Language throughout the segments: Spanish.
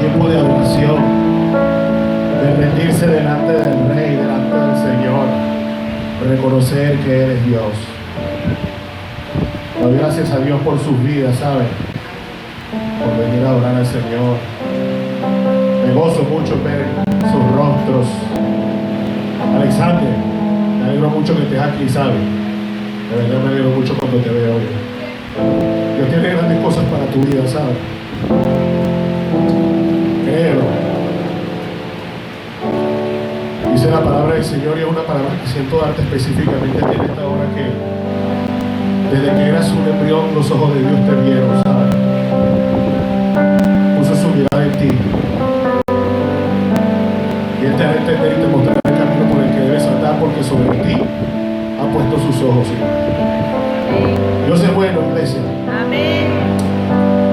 Tiempo de adoración, de rendirse delante del Rey, delante del Señor, reconocer que Él es Dios. Doy gracias a Dios por sus vidas, ¿saben? Por venir a adorar al Señor. Me gozo mucho ver sus rostros. Alexander, me alegro mucho que estés aquí, ¿sabes? De verdad me alegro mucho cuando te veo hoy. Dios tiene grandes cosas para tu vida, ¿sabes? Créelo. Dice la palabra del Señor, y es una palabra que siento darte específicamente aquí en esta hora, que desde que eras un embrión los ojos de Dios te vieron, ¿sabes? Puso su mirada en ti. Y Él te hará entender y te mostrará el camino por el que debes andar, porque sobre ti ha puesto sus ojos, ¿sí? Dios es bueno, iglesia. Amén.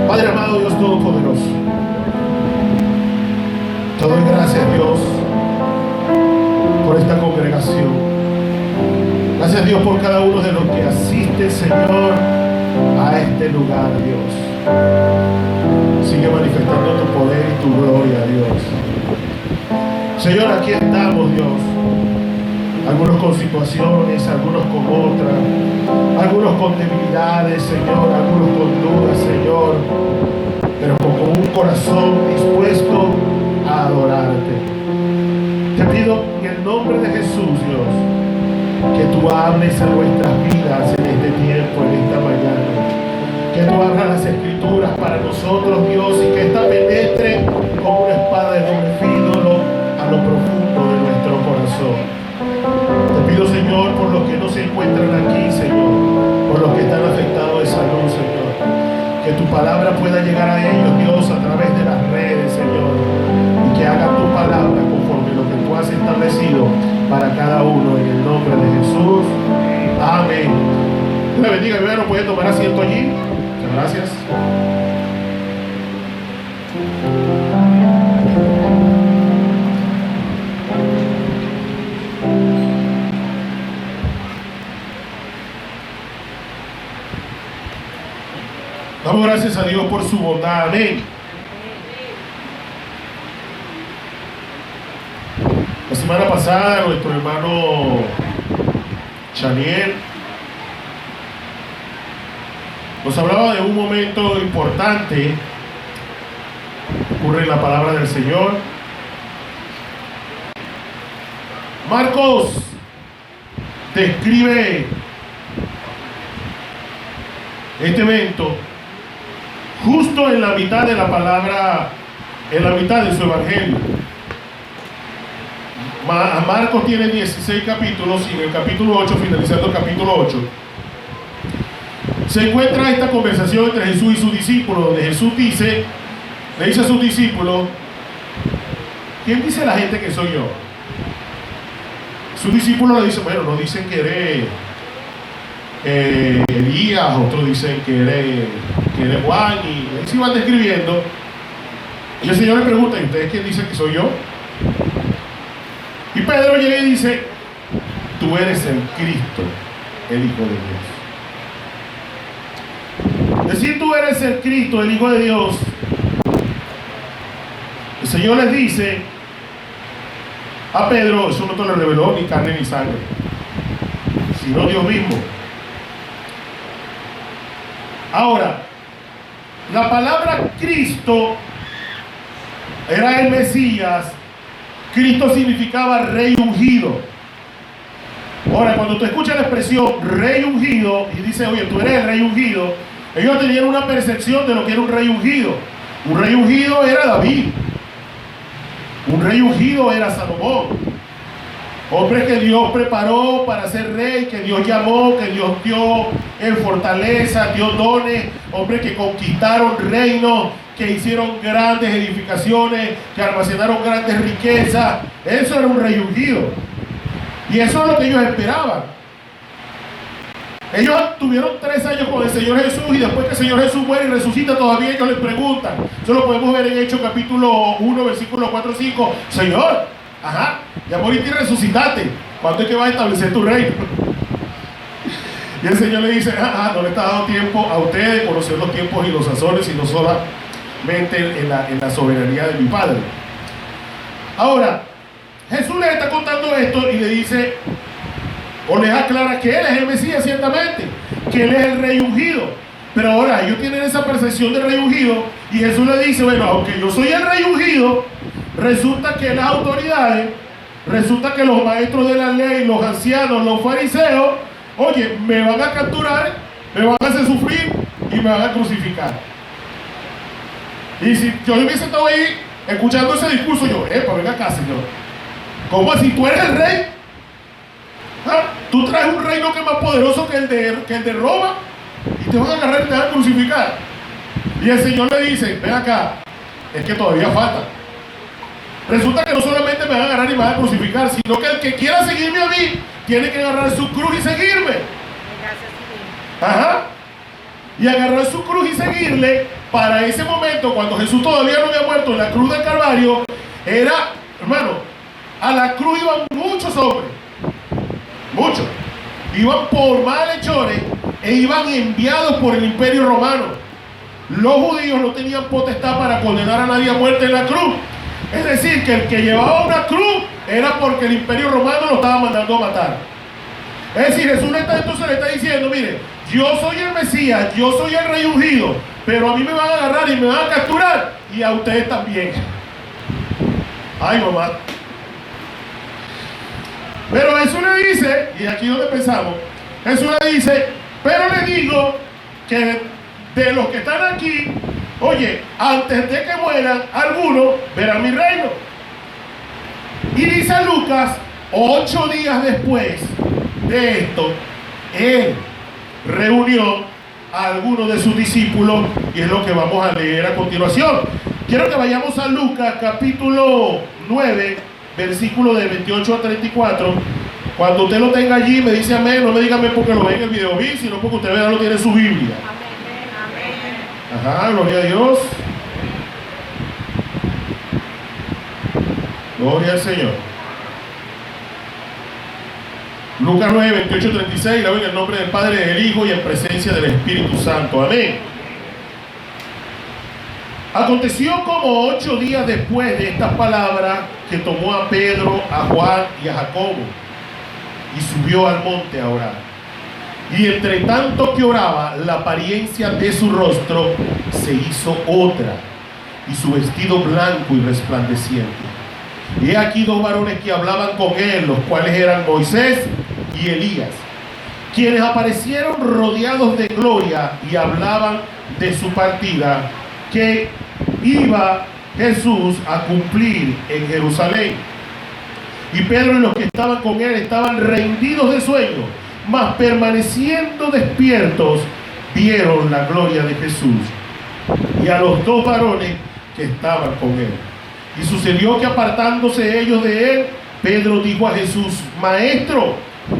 Padre amado, Dios Todopoderoso, te doy gracias, Dios, por esta congregación. Gracias, Dios, por cada uno de los que asiste, Señor, a este lugar, Dios. Sigue manifestando tu poder y tu gloria, Dios. Señor, aquí estamos, Dios. Algunos con situaciones, algunos con otras, algunos con debilidades, Señor, algunos con dudas, Señor, pero con un corazón dispuesto a adorarte. Te pido en el nombre de Jesús, Dios, que tú hables a nuestras vidas en este tiempo, en esta mañana. Que tú abras las escrituras para nosotros, Dios, y que esta penetre como una espada de doble filo a lo profundo de nuestro corazón. Te pido, Señor, por los que no se encuentran aquí, Señor, por los que están afectados de salud, Señor, que tu palabra pueda llegar a ellos, Dios, a través de las redes, Señor, y que hagan tu palabra conforme lo que tú has establecido para cada uno, en el nombre de Jesús. Amén. Dios le bendiga, mi hermano, puede tomar asiento allí. Muchas gracias. Damos gracias a Dios por su bondad. Amén. La semana pasada nuestro hermano Chaniel nos hablaba de un momento importante que ocurre en la palabra del Señor. Marcos describe este evento justo en la mitad de la palabra, en la mitad de su evangelio. Marcos tiene 16 capítulos y en el capítulo 8, finalizando el capítulo 8, se encuentra esta conversación entre Jesús y sus discípulos, donde Jesús le dice a sus discípulos: ¿quién dice la gente que soy yo? Sus discípulos le dicen, bueno, no dicen que eres Elías, otros dicen que eres Juan, y así van describiendo. Y el Señor le pregunta, ¿y ustedes quién dicen que soy yo? Y Pedro llega y dice, tú eres el Cristo, el Hijo de Dios. Decir tú eres el Cristo, el Hijo de Dios, el Señor les dice a Pedro, eso no te lo reveló ni carne ni sangre, sino Dios mismo. Ahora, la palabra Cristo era el Mesías. Cristo significaba rey ungido. Ahora, cuando tú escuchas la expresión rey ungido y dices, oye, tú eres el rey ungido, ellos tenían una percepción de lo que era un rey ungido. Un rey ungido era David. Un rey ungido era Salomón. Hombres que Dios preparó para ser rey, que Dios llamó, que Dios dio en fortaleza, dio dones. Hombres que conquistaron reinos, que hicieron grandes edificaciones, que almacenaron grandes riquezas. Eso era un rey ungido. Y eso es lo que ellos esperaban. Ellos tuvieron 3 años con el Señor Jesús, y después que el Señor Jesús muere y resucita, todavía ellos les preguntan. Eso lo podemos ver en Hechos capítulo 1, versículo 4 y 5. Señor, ya moriste y resucitaste, ¿cuándo es que vas a establecer tu reino? Y el Señor le dice, no le está dando tiempo a ustedes de conocer los tiempos y los sazones, sino en la soberanía de mi Padre. Ahora, Jesús les está contando esto y le dice, o les aclara que Él es el Mesías, ciertamente, que Él es el Rey ungido. Pero ahora ellos tienen esa percepción de Rey ungido y Jesús le dice, bueno, aunque yo soy el Rey ungido, resulta que las autoridades, resulta que los maestros de la ley, los ancianos, los fariseos, oye, me van a capturar, me van a hacer sufrir y me van a crucificar. Y si yo hubiese estado ahí escuchando ese discurso, yo, venga acá, Señor. ¿Cómo así? ¿Tú eres el rey? ¿Ah? ¿Tú traes un reino que es más poderoso que el de Roma? Y te van a agarrar y te van a crucificar. Y el Señor le dice, ven acá, es que todavía falta. Resulta que no solamente me van a agarrar y me van a crucificar, sino que el que quiera seguirme a mí, tiene que agarrar su cruz y seguirme. Ajá. Y agarrar su cruz y seguirle. Para ese momento, cuando Jesús todavía no había muerto en la cruz del Calvario, era, hermano, a la cruz iban muchos hombres. Muchos. Iban por malhechores e iban enviados por el Imperio Romano. Los judíos no tenían potestad para condenar a nadie a muerte en la cruz. Es decir, que el que llevaba una cruz era porque el Imperio Romano lo estaba mandando a matar. Es decir, Jesús entonces le está diciendo, mire, yo soy el Mesías, yo soy el Rey ungido, pero a mí me van a agarrar y me van a capturar, y a ustedes también. Ay, mamá. Pero Jesús le dice, y aquí es donde pensamos, Jesús le dice, pero le digo que de los que están aquí, oye, antes de que mueran, algunos verán mi reino. Y dice Lucas, 8 días después de esto, Él reunió a algunos de sus discípulos, y es lo que vamos a leer a continuación. Quiero que vayamos a Lucas capítulo 9, versículo de 28 a 34. Cuando usted lo tenga allí, me dice amén. No me diga amén porque lo ve en el video, sino porque usted vea lo tiene en su Biblia. Amén. Ajá, gloria a Dios. Gloria al Señor. Lucas 9, 28, 36, la ven en el nombre del Padre, del Hijo y en presencia del Espíritu Santo. Amén. Aconteció como 8 días después de estas palabras que tomó a Pedro, a Juan y a Jacobo y subió al monte a orar. Y entre tanto que oraba, la apariencia de su rostro se hizo otra y su vestido blanco y resplandeciente. Y he aquí 2 varones que hablaban con él, los cuales eran Moisés y Elías, quienes aparecieron rodeados de gloria y hablaban de su partida que iba Jesús a cumplir en Jerusalén. Y Pedro y los que estaban con él estaban rendidos de sueño, mas permaneciendo despiertos vieron la gloria de Jesús y a los 2 varones que estaban con él. Y sucedió que apartándose ellos de él, Pedro dijo a Jesús, Maestro,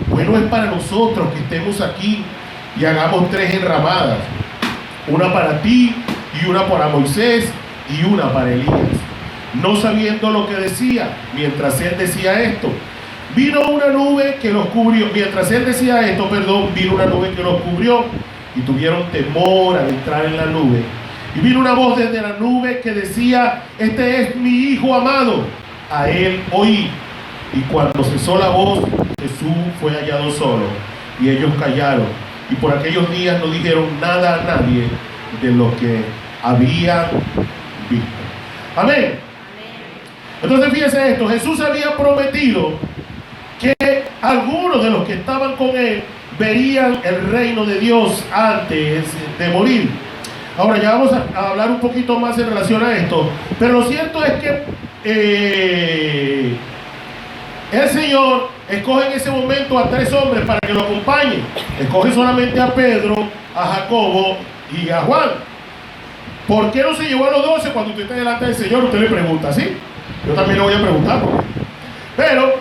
bueno es para nosotros que estemos aquí y hagamos 3 enramadas, una para ti y una para Moisés y una para Elías. No sabiendo lo que decía, mientras él decía esto, vino una nube que los cubrió. Mientras él decía esto, vino una nube que los cubrió y tuvieron temor al entrar en la nube. Y vino una voz desde la nube que decía, este es mi Hijo amado, a él oí. Y cuando cesó la voz, Jesús fue hallado solo, y ellos callaron. Y por aquellos días no dijeron nada a nadie de lo que habían visto. Amén. Entonces fíjese esto, Jesús había prometido que algunos de los que estaban con él verían el reino de Dios antes de morir. Ahora ya vamos a hablar un poquito más en relación a esto, pero lo cierto es que el Señor escoge en ese momento a 3 hombres para que lo acompañen. Escoge solamente a Pedro, a Jacobo y a Juan. ¿Por qué no se llevó a los 12 cuando usted está delante del Señor? Usted le pregunta, ¿sí? Yo también le voy a preguntar. Pero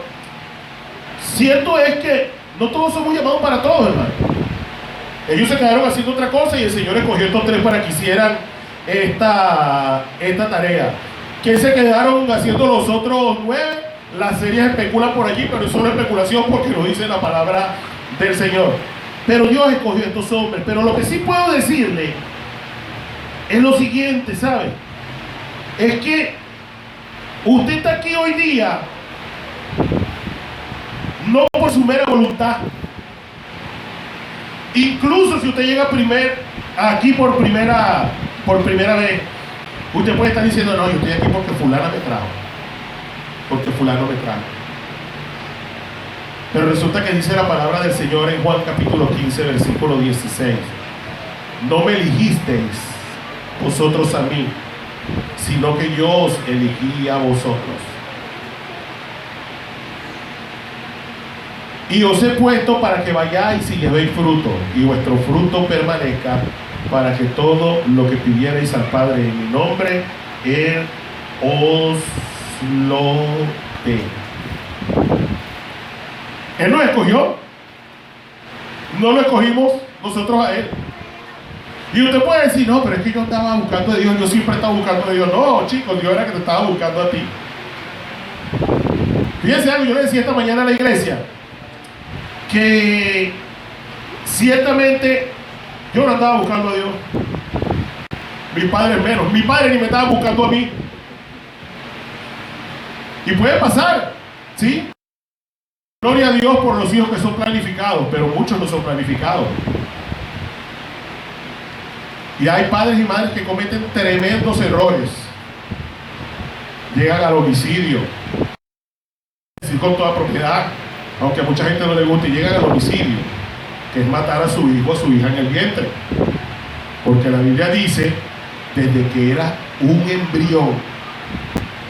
cierto es que no todos somos llamados para todos, hermano. Ellos se quedaron haciendo otra cosa y el Señor escogió estos 3 para que hicieran esta tarea. ¿Qué se quedaron haciendo los otros 9? Las series especulan por allí, pero es solo especulación porque lo dice la palabra del Señor. Pero Dios escogió a estos hombres. Pero lo que sí puedo decirle es lo siguiente, ¿sabe? es que usted está aquí hoy día no por su mera voluntad. Incluso si usted llega aquí por primera vez, usted puede estar diciendo, no, yo estoy aquí porque fulana me trajo, porque fulano me trajo. Pero resulta que dice la palabra del Señor en Juan capítulo 15, versículo 16: no me elegisteis vosotros a mí, sino que yo os elegí a vosotros. Y os he puesto para que vayáis y llevéis fruto, y vuestro fruto permanezca, para que todo lo que pidierais al Padre en mi nombre, Él os lo dé. Él nos escogió, no lo escogimos nosotros a Él. Y usted puede decir, no, pero es que yo estaba buscando a Dios, yo siempre estaba buscando a Dios. No, chicos, Dios era que te estaba buscando a ti. Fíjense algo, yo le decía esta mañana a la iglesia que ciertamente yo no andaba buscando a Dios. Mi padre menos, mi padre ni me estaba buscando a mí. Y puede pasar, ¿sí? Gloria a Dios por los hijos que son planificados, pero muchos no son planificados. Y hay padres y madres que cometen tremendos errores. Llegan al homicidio, decir con toda propiedad, aunque a mucha gente no le guste, llegan al homicidio, que es matar a su hijo o a su hija en el vientre. Porque la Biblia dice, desde que era un embrión,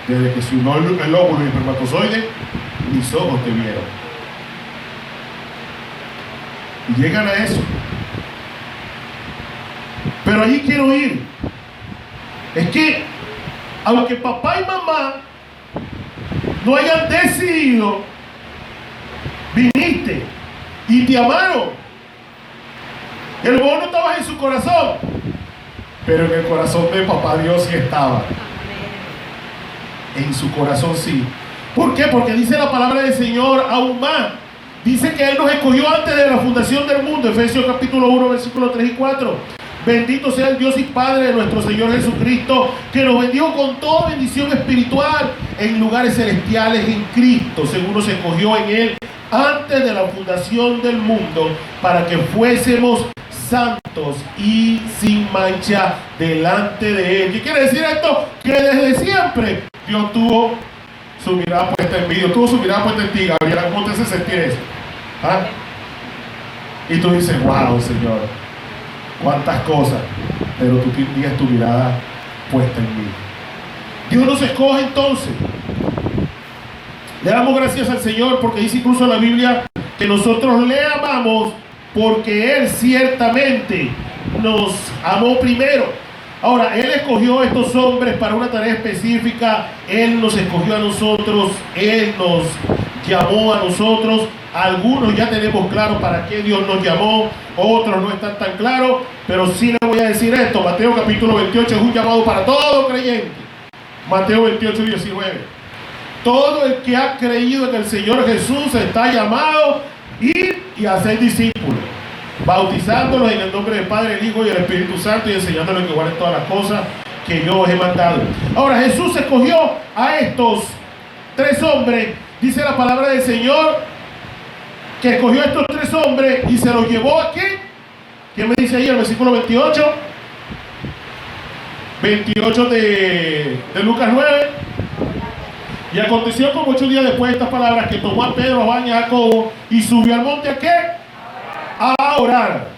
desde que se unió el óvulo y el espermatozoide, mis ojos te vieron. Y llegan a eso. Pero allí quiero ir. Es que, aunque papá y mamá no hayan decidido, viniste y te amaron. El vos no estabas en su corazón, pero en el corazón de papá Dios sí estaba. En su corazón sí. ¿Por qué? Porque dice la palabra del Señor aún más. Dice que Él nos escogió antes de la fundación del mundo. Efesios capítulo 1, versículos 3 y 4. Bendito sea el Dios y Padre de nuestro Señor Jesucristo, que nos bendijo con toda bendición espiritual en lugares celestiales en Cristo, según nos escogió en Él antes de la fundación del mundo, para que fuésemos santos y sin mancha delante de Él. ¿Qué quiere decir esto? Que desde siempre Dios tuvo su mirada puesta en mí, Dios tuvo su mirada puesta en ti, Gabriela. ¿Cómo te hace sentir eso? ¿Ah? Y tú dices, wow, Señor, cuántas cosas, pero tú tienes tu mirada puesta en mí. Dios nos escoge entonces. Le damos gracias al Señor porque dice incluso en la Biblia que nosotros le amamos porque Él ciertamente nos amó primero. Ahora, Él escogió a estos hombres para una tarea específica. Él nos escogió a nosotros, Él nos llamó a nosotros. Algunos ya tenemos claro para qué Dios nos llamó, otros no están tan claros, pero sí les voy a decir esto. Mateo capítulo 28 es un llamado para todo creyente. Mateo 28, 19. Todo el que ha creído en el Señor Jesús está llamado a ir y a ser discípulos, bautizándolos en el nombre del Padre, el Hijo y el Espíritu Santo, y enseñándoles que guarden todas las cosas que yo os he mandado. Ahora, Jesús escogió a estos tres hombres. Dice la palabra del Señor que escogió a estos tres hombres y se los llevó a ¿quién? ¿Quién me dice ahí el versículo 28? 28 de Lucas 9. Y aconteció como 8 días después de estas palabras que tomó a Pedro, a Juan y a Jacobo y subió al monte ¿a qué? A orar.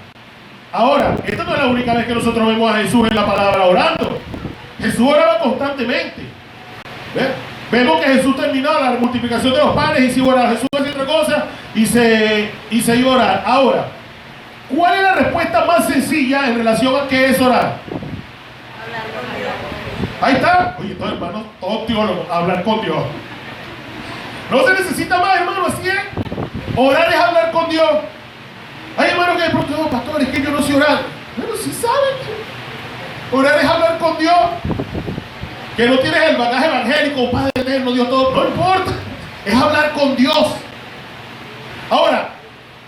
Ahora, esta no es la única vez que nosotros vemos a Jesús en la palabra orando. Jesús oraba constantemente. ¿Ves? Vemos que Jesús terminó la multiplicación de los panes y se iba a orar. Jesús hacía otra cosa y se iba a orar. Ahora, ¿cuál es la respuesta más sencilla en relación a qué es orar? Hablar con Dios. Ahí está. Oye, todos hermanos, todos teólogos, hablar con Dios. No se necesita más, hermano, así es. Orar es hablar con Dios. Hay hermanos que de pronto, no, pastor, es que yo no sé orar. Bueno, sí saben. Orar es hablar con Dios. Que no tienes el bagaje evangélico, Padre eterno, Dios todo, no importa. Es hablar con Dios. Ahora,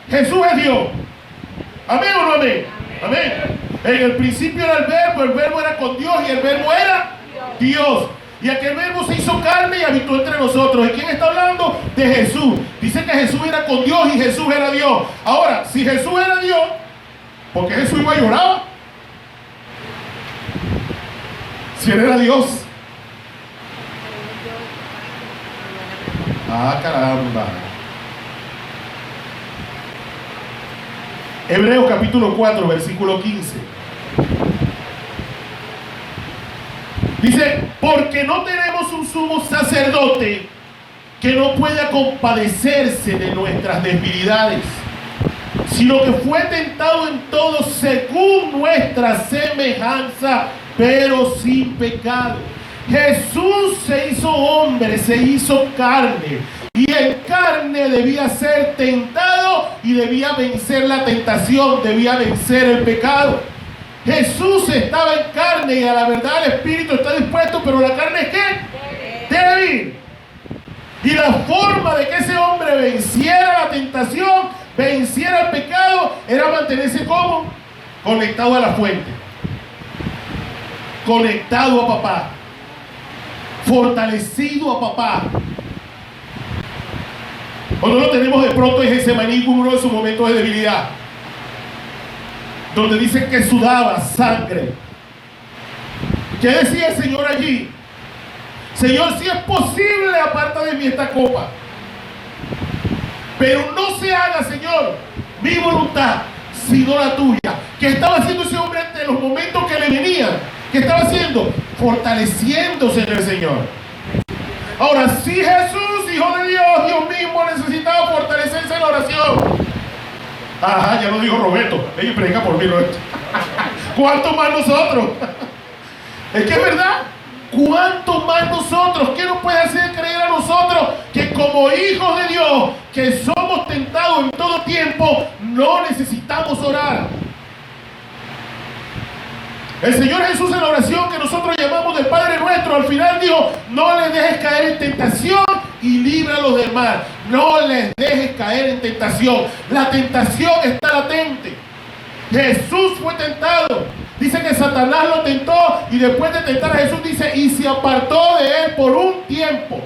Jesús es Dios. ¿Amén o no amén? Amén. En el principio era el verbo era con Dios y el verbo era Dios. Y aquel verbo se hizo carne y habitó entre nosotros. ¿De quién está hablando? De Jesús. Dice que Jesús era con Dios y Jesús era Dios. Ahora, si Jesús era Dios, ¿por qué Jesús iba a llorar? Si él era Dios. Ah, caramba. Hebreos capítulo 4, versículo 15. Dice, porque no tenemos un sumo sacerdote que no pueda compadecerse de nuestras debilidades, sino que fue tentado en todo según nuestra semejanza, pero sin pecado. Jesús se hizo hombre, se hizo carne, y en carne debía ser tentado y debía vencer la tentación, debía vencer el pecado. Jesús estaba en carne y a la verdad el espíritu está dispuesto, pero la carne es ¿qué? Débil. Y la forma de que ese hombre venciera la tentación, venciera el pecado, era mantenerse como conectado a la fuente, conectado a papá, fortalecido a papá. Cuando lo tenemos de pronto en Getsemaní, uno de sus momentos de debilidad, donde dicen que sudaba sangre. ¿Qué decía el Señor allí? Señor, si es posible, aparta de mí esta copa, pero no se haga, Señor, mi voluntad, sino la tuya. ¿Qué estaba haciendo ese hombre ante los momentos que le venían? ¿Qué estaba haciendo? Fortaleciéndose en el Señor. Ahora, si Jesús, Hijo de Dios, Dios mismo, necesitaba fortalecerse en la oración. Ajá, ya lo dijo Roberto. Ella predica por mí, Roberto. ¿Cuánto más nosotros? Es que es verdad. ¿Cuánto más nosotros? ¿Qué nos puede hacer creer a nosotros que como hijos de Dios, que somos tentados en todo tiempo, no necesitamos orar? El Señor Jesús en la oración que nosotros llamamos del Padre Nuestro, al final dijo, no les dejes caer en tentación y líbralos del mal. No les dejes caer en tentación. La tentación está latente. Jesús fue tentado. Dice que Satanás lo tentó y después de tentar a Jesús dice, y se apartó de él por un tiempo.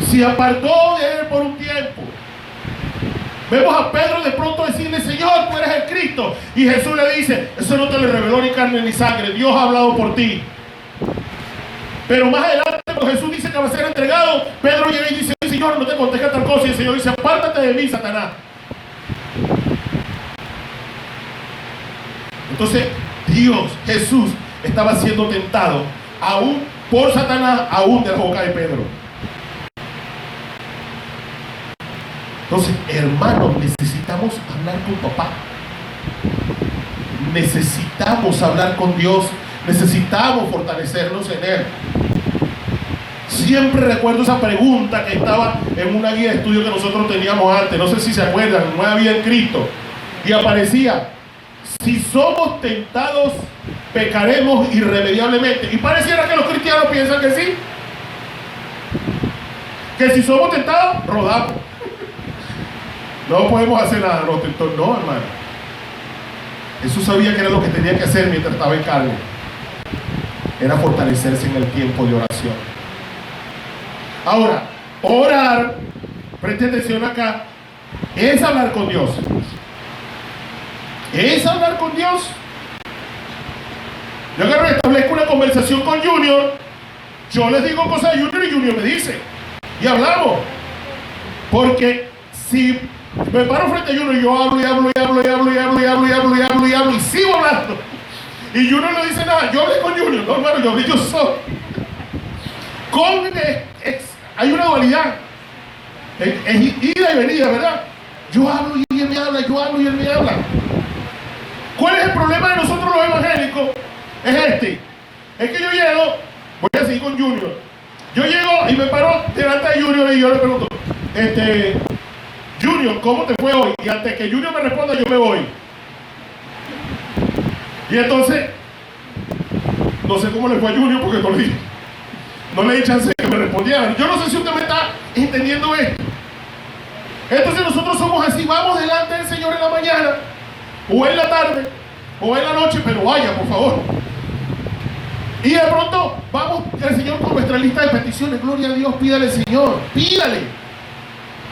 Se apartó de él por un tiempo. Vemos a Pedro de pronto decirle, Señor, tú eres el Cristo. Y Jesús le dice, eso no te lo reveló ni carne ni sangre, Dios ha hablado por ti. Pero más adelante, cuando Jesús dice que va a ser entregado, Pedro llega y dice, Señor, no te contesta tal cosa. Y el Señor dice, apártate de mí, Satanás. Entonces, Dios, Jesús, estaba siendo tentado, aún por Satanás, aún de la boca de Pedro. Entonces, hermanos, necesitamos hablar con papá. Necesitamos hablar con Dios. Necesitamos fortalecernos en Él. Siempre recuerdo esa pregunta que estaba en una guía de estudio que nosotros teníamos antes. No sé si se acuerdan, Nueva Vida en Cristo. Y aparecía, si somos tentados, pecaremos irremediablemente. Y pareciera que los cristianos piensan que sí. Que si somos tentados, rodamos. No podemos hacer nada, no, hermano. Jesús sabía que era lo que tenía que hacer mientras estaba en carne. Era fortalecerse en el tiempo de oración. Ahora, orar, preste atención acá, es hablar con Dios. Es hablar con Dios. Yo que restablezco una conversación con Junior, yo les digo cosas a Junior y Junior me dice. Y hablamos. Porque si me paro frente a Junior y yo hablo y hablo y hablo y hablo y hablo y hablo y hablo y hablo y hablo y sigo hablando, y Junior no dice nada, yo hablé con Junior, no, hermano, yo hablé yo solo. Hay una dualidad, es ida y venida, ¿verdad? Yo hablo y él me habla, yo hablo y él me habla. ¿Cuál es el problema de nosotros los evangélicos? Es este, es que yo llego, voy a seguir con Junior, yo llego y me paro delante de Junior y yo le pregunto, Junior, ¿cómo te fue hoy? Y antes que Junior me responda, yo me voy. Y entonces, no sé cómo le fue a Junior porque no le di chance de que me respondiera. Yo no sé si usted me está entendiendo esto. Entonces nosotros somos así, vamos delante del Señor en la mañana, o en la tarde, o en la noche, pero vaya, por favor. Y de pronto vamos al Señor con nuestra lista de peticiones. Gloria a Dios, pídale al Señor, pídale.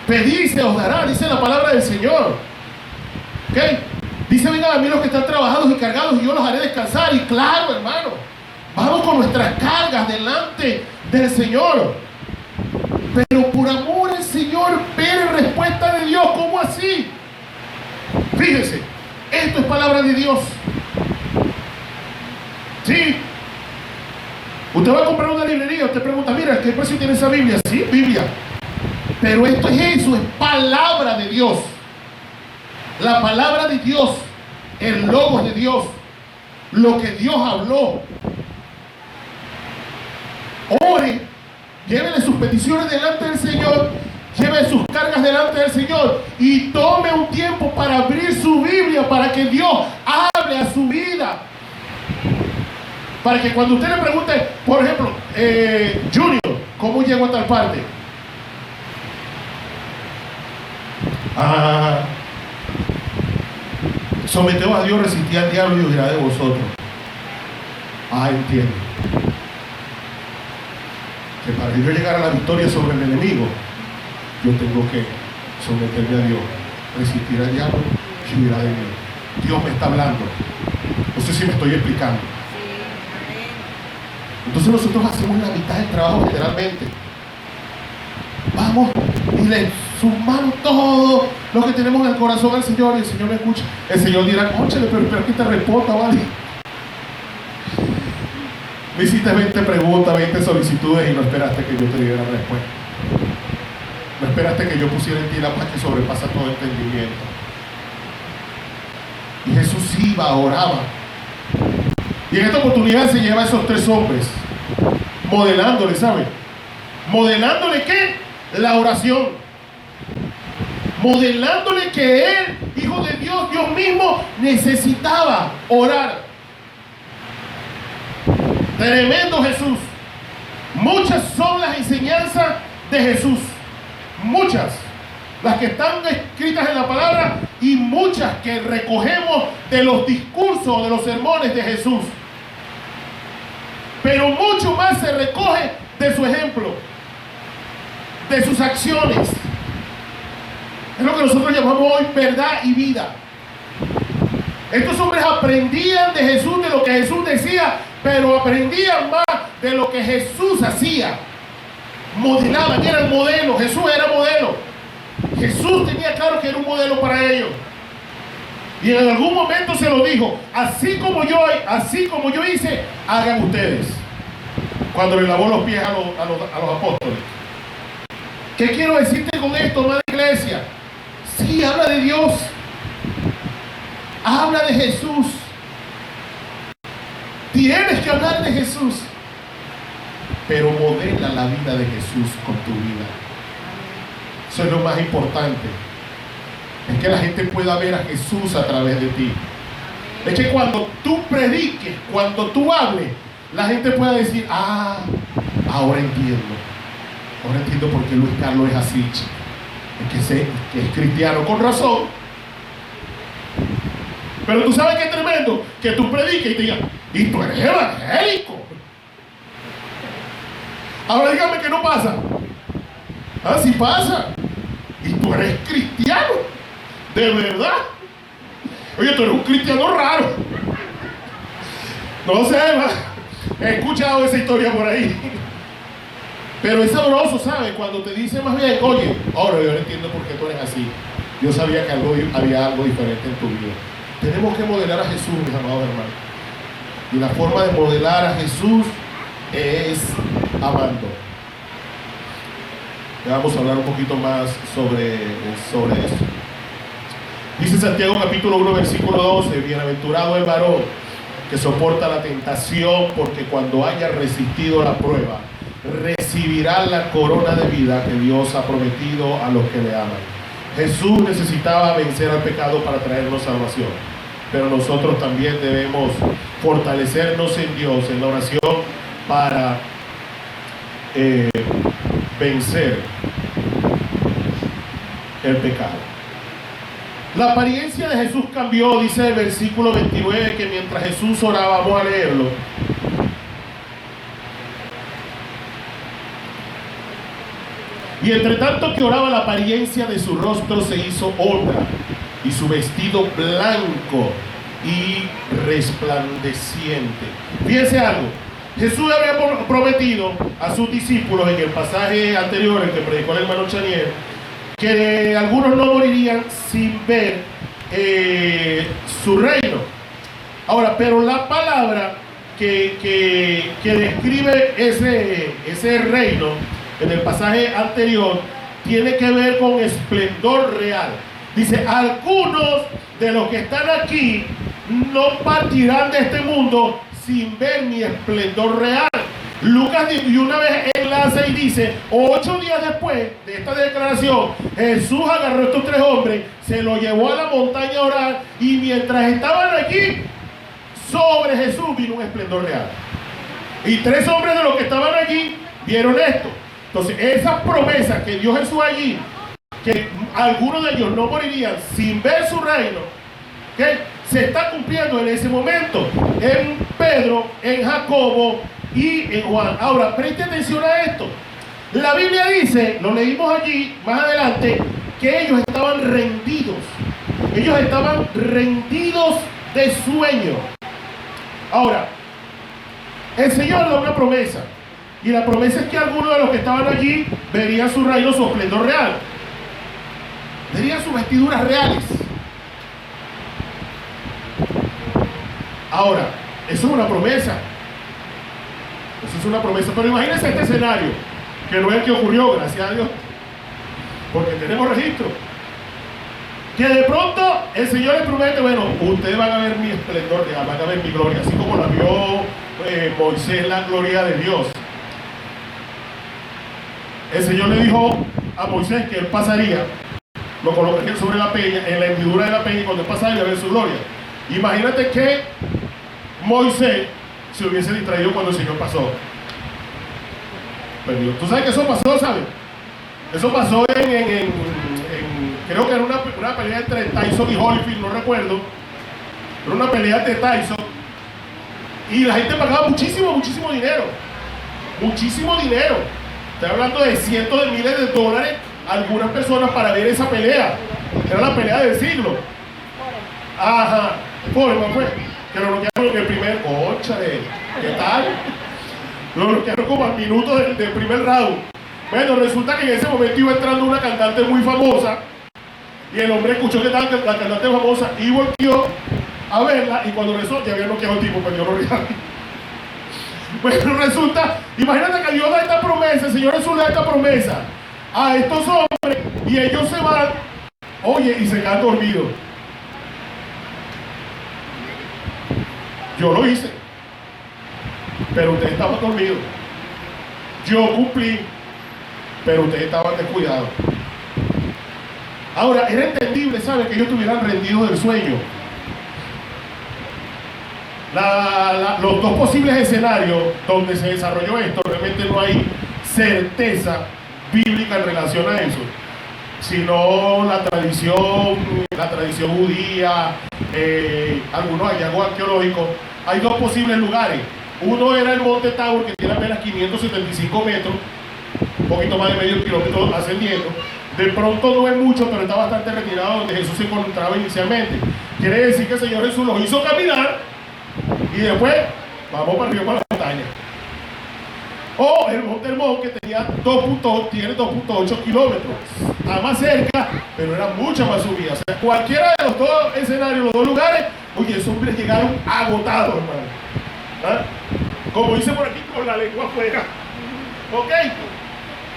Pedid y se os dará, dice la palabra del Señor. ¿Ok? Dice, vengan a mí los que están trabajados y cargados y yo los haré descansar. Y claro, hermano, vamos con nuestras cargas delante del Señor. Pero por amor al Señor, ver respuesta de Dios. ¿Cómo así? Fíjese, esto es palabra de Dios. Sí. Usted va a comprar una librería, usted pregunta, mira, ¿qué precio tiene esa Biblia? Sí, Biblia. Pero esto es eso, es palabra de Dios. La palabra de Dios, el logos de Dios, lo que Dios habló. Ore, llévele sus peticiones delante del Señor, lleve sus cargas delante del Señor y tome un tiempo para abrir su Biblia, para que Dios hable a su vida. Para que cuando usted le pregunte, por ejemplo, Junior, ¿cómo llego a tal parte? Someteos a Dios, resistid al diablo y huirá de vosotros. Entiendo. Que para yo llegar a la victoria sobre el enemigo, yo tengo que someterme a Dios, resistir al diablo y huirá de mí. Dios me está hablando. No sé si me estoy explicando. Entonces nosotros hacemos la mitad del trabajo generalmente. Vamos y le sumamos todo lo que tenemos en el corazón al Señor y el Señor me escucha. El Señor dirá, cónchale, pero que te responda, ¿vale? Me hiciste 20 preguntas, 20 solicitudes y no esperaste que yo te diera la respuesta. No esperaste que yo pusiera en ti la paz que sobrepasa todo entendimiento. Y Jesús iba, oraba. Y en esta oportunidad se lleva a esos 3 hombres, modelándole, ¿sabe? ¿Modelándole qué? La oración. Modelándole que él, hijo de Dios, Dios mismo, necesitaba orar. Tremendo Jesús. Muchas son las enseñanzas de Jesús. Muchas. Las que están escritas en la palabra y muchas que recogemos de los discursos, de los sermones de Jesús. Pero mucho más se recoge de su ejemplo, de sus acciones. Es lo que nosotros llamamos hoy verdad y vida. Estos hombres aprendían de Jesús, de lo que Jesús decía, pero aprendían más de lo que Jesús hacía. Modelaban, eran modelos. Jesús era modelo. Jesús tenía claro que era un modelo para ellos. Y en algún momento se lo dijo, así como yo hice, hagan ustedes. Cuando le lavó los pies a los apóstoles. ¿Qué quiero decirte con esto, amada iglesia? Sí, habla de Dios. Habla de Jesús. Tienes que hablar de Jesús. Pero modela la vida de Jesús con tu vida. Eso es lo más importante. Es que la gente pueda ver a Jesús a través de ti. Es que cuando tú prediques, cuando tú hables, la gente pueda decir, ahora entiendo. Ahora entiendo por qué Luis Carlos es así. Es que es cristiano, con razón. Pero tú sabes que es tremendo que tú prediques y te digan, y tú eres evangélico. Ahora dígame que no pasa. Sí pasa. Y tú eres cristiano. De verdad. Oye, tú eres un cristiano raro. No sé, he escuchado esa historia por ahí. Pero es sabroso, ¿sabes? Cuando te dice más bien, oye, ahora yo no entiendo por qué tú eres así. Yo sabía que había algo diferente en tu vida. Tenemos que modelar a Jesús, mis amados hermanos. Y la forma de modelar a Jesús es amando. Ya vamos a hablar un poquito más sobre eso. Dice Santiago capítulo 1 versículo 12, bienaventurado el varón que soporta la tentación, porque cuando haya resistido la prueba, recibirá la corona de vida que Dios ha prometido a los que le aman. Jesús necesitaba vencer al pecado para traernos salvación, pero nosotros también debemos fortalecernos en Dios, en la oración, para vencer el pecado. La apariencia de Jesús cambió, dice el versículo 29, que mientras Jesús oraba, vamos a leerlo. Y entre tanto que oraba, la apariencia de su rostro se hizo honra, y su vestido blanco y resplandeciente. Fíjense algo. Jesús había prometido a sus discípulos en el pasaje anterior, el que predicó el hermano Chanier, que algunos no morirían sin ver su reino. Ahora, pero la palabra que describe ese reino en el pasaje anterior tiene que ver con esplendor real. Dice, algunos de los que están aquí no partirán de este mundo sin ver mi esplendor real. Lucas de una vez enlaza y dice, 8 días después de esta declaración, Jesús agarró a estos 3 hombres, se los llevó a la montaña a orar, y mientras estaban allí, sobre Jesús vino un esplendor real. Y 3 hombres de los que estaban allí vieron esto. Entonces, esas promesas que dio Jesús allí, que algunos de ellos no morirían sin ver su reino, ¿okay?, se está cumpliendo en ese momento en Pedro, en Jacobo y en Juan. Ahora, preste atención a esto. La Biblia dice, lo leímos allí más adelante, que ellos estaban rendidos. Ellos estaban rendidos de sueño. Ahora, el Señor da una promesa, y la promesa es que algunos de los que estaban allí verían su reino, su esplendor real, verían sus vestiduras reales. Ahora, eso es una promesa. Eso es una promesa. Pero imagínense este escenario, que no es el que ocurrió, gracias a Dios, porque tenemos registro. Que de pronto el Señor les promete, bueno, ustedes van a ver mi esplendor, van a ver mi gloria, así como la vio Moisés, la gloria de Dios. El Señor le dijo a Moisés que él pasaría, lo colocaría sobre la peña, en la hendidura de la peña, y cuando él pasara iba a ver su gloria. Imagínate que Moisés se hubiese distraído cuando el Señor pasó. Pero tú sabes que eso pasó, ¿sabes? Eso pasó creo que era una pelea entre Tyson y Holyfield, no recuerdo. Era una pelea de Tyson. Y la gente pagaba muchísimo dinero. Muchísimo dinero. Estoy hablando de cientos de miles de dólares algunas personas para ver esa pelea. Era la pelea del siglo. Ajá. Foreman fue. Que lo bloquearon en el primer. ¡Cónchale! ¿Qué tal? Lo bloquearon como al minuto del primer round. Bueno, resulta que en ese momento iba entrando una cantante muy famosa. Y el hombre escuchó que estaba la cantante famosa y volvió a verla. Y cuando resulta, ya había bloqueado el tipo, perdió los reales. Bueno, resulta, imagínate que Dios da esta promesa, el Señor Jesús da esta promesa a estos hombres, y ellos se van, oye, y se quedan dormidos. Yo lo hice, pero ustedes estaban dormidos. Yo cumplí, pero ustedes estaban descuidados. Ahora, era entendible, ¿sabes?, que ellos estuvieran rendidos del sueño. Los 2 posibles escenarios donde se desarrolló esto, realmente no hay certeza bíblica en relación a eso, sino la tradición judía, algunos hallazgos arqueológicos. Hay 2 posibles lugares. Uno era el Monte Tabor, que tiene apenas 575 metros, un poquito más de medio kilómetro ascendiendo. De pronto no es mucho, pero está bastante retirado donde Jesús se encontraba inicialmente. Quiere decir que el Señor Jesús los hizo caminar y después vamos para arriba, para la montaña. O el Monte Hermón, que tiene 2.8 kilómetros. Está más cerca, pero era mucha más subida. O sea, cualquiera de los 2 escenarios, los 2 lugares, oye, esos hombres llegaron agotados, hermano. ¿Ah? Como dice por aquí, con la lengua afuera. ¿Ok?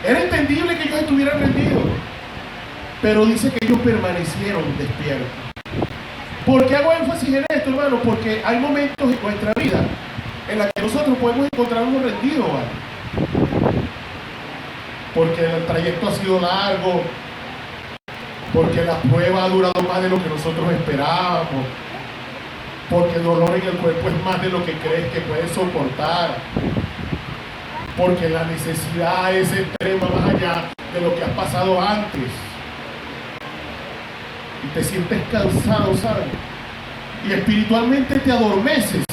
Era entendible que ellos estuvieran rendidos, pero dice que ellos permanecieron despiertos. ¿Por qué hago énfasis en esto, hermano? Porque hay momentos en nuestra vida en los que nosotros podemos encontrarnos rendidos, ¿vale? Porque el trayecto ha sido largo, porque la prueba ha durado más de lo que nosotros esperábamos, porque el dolor en el cuerpo es más de lo que crees que puedes soportar, porque la necesidad es extrema, más allá de lo que has pasado antes, y te sientes cansado, ¿sabes? Y espiritualmente te adormeces.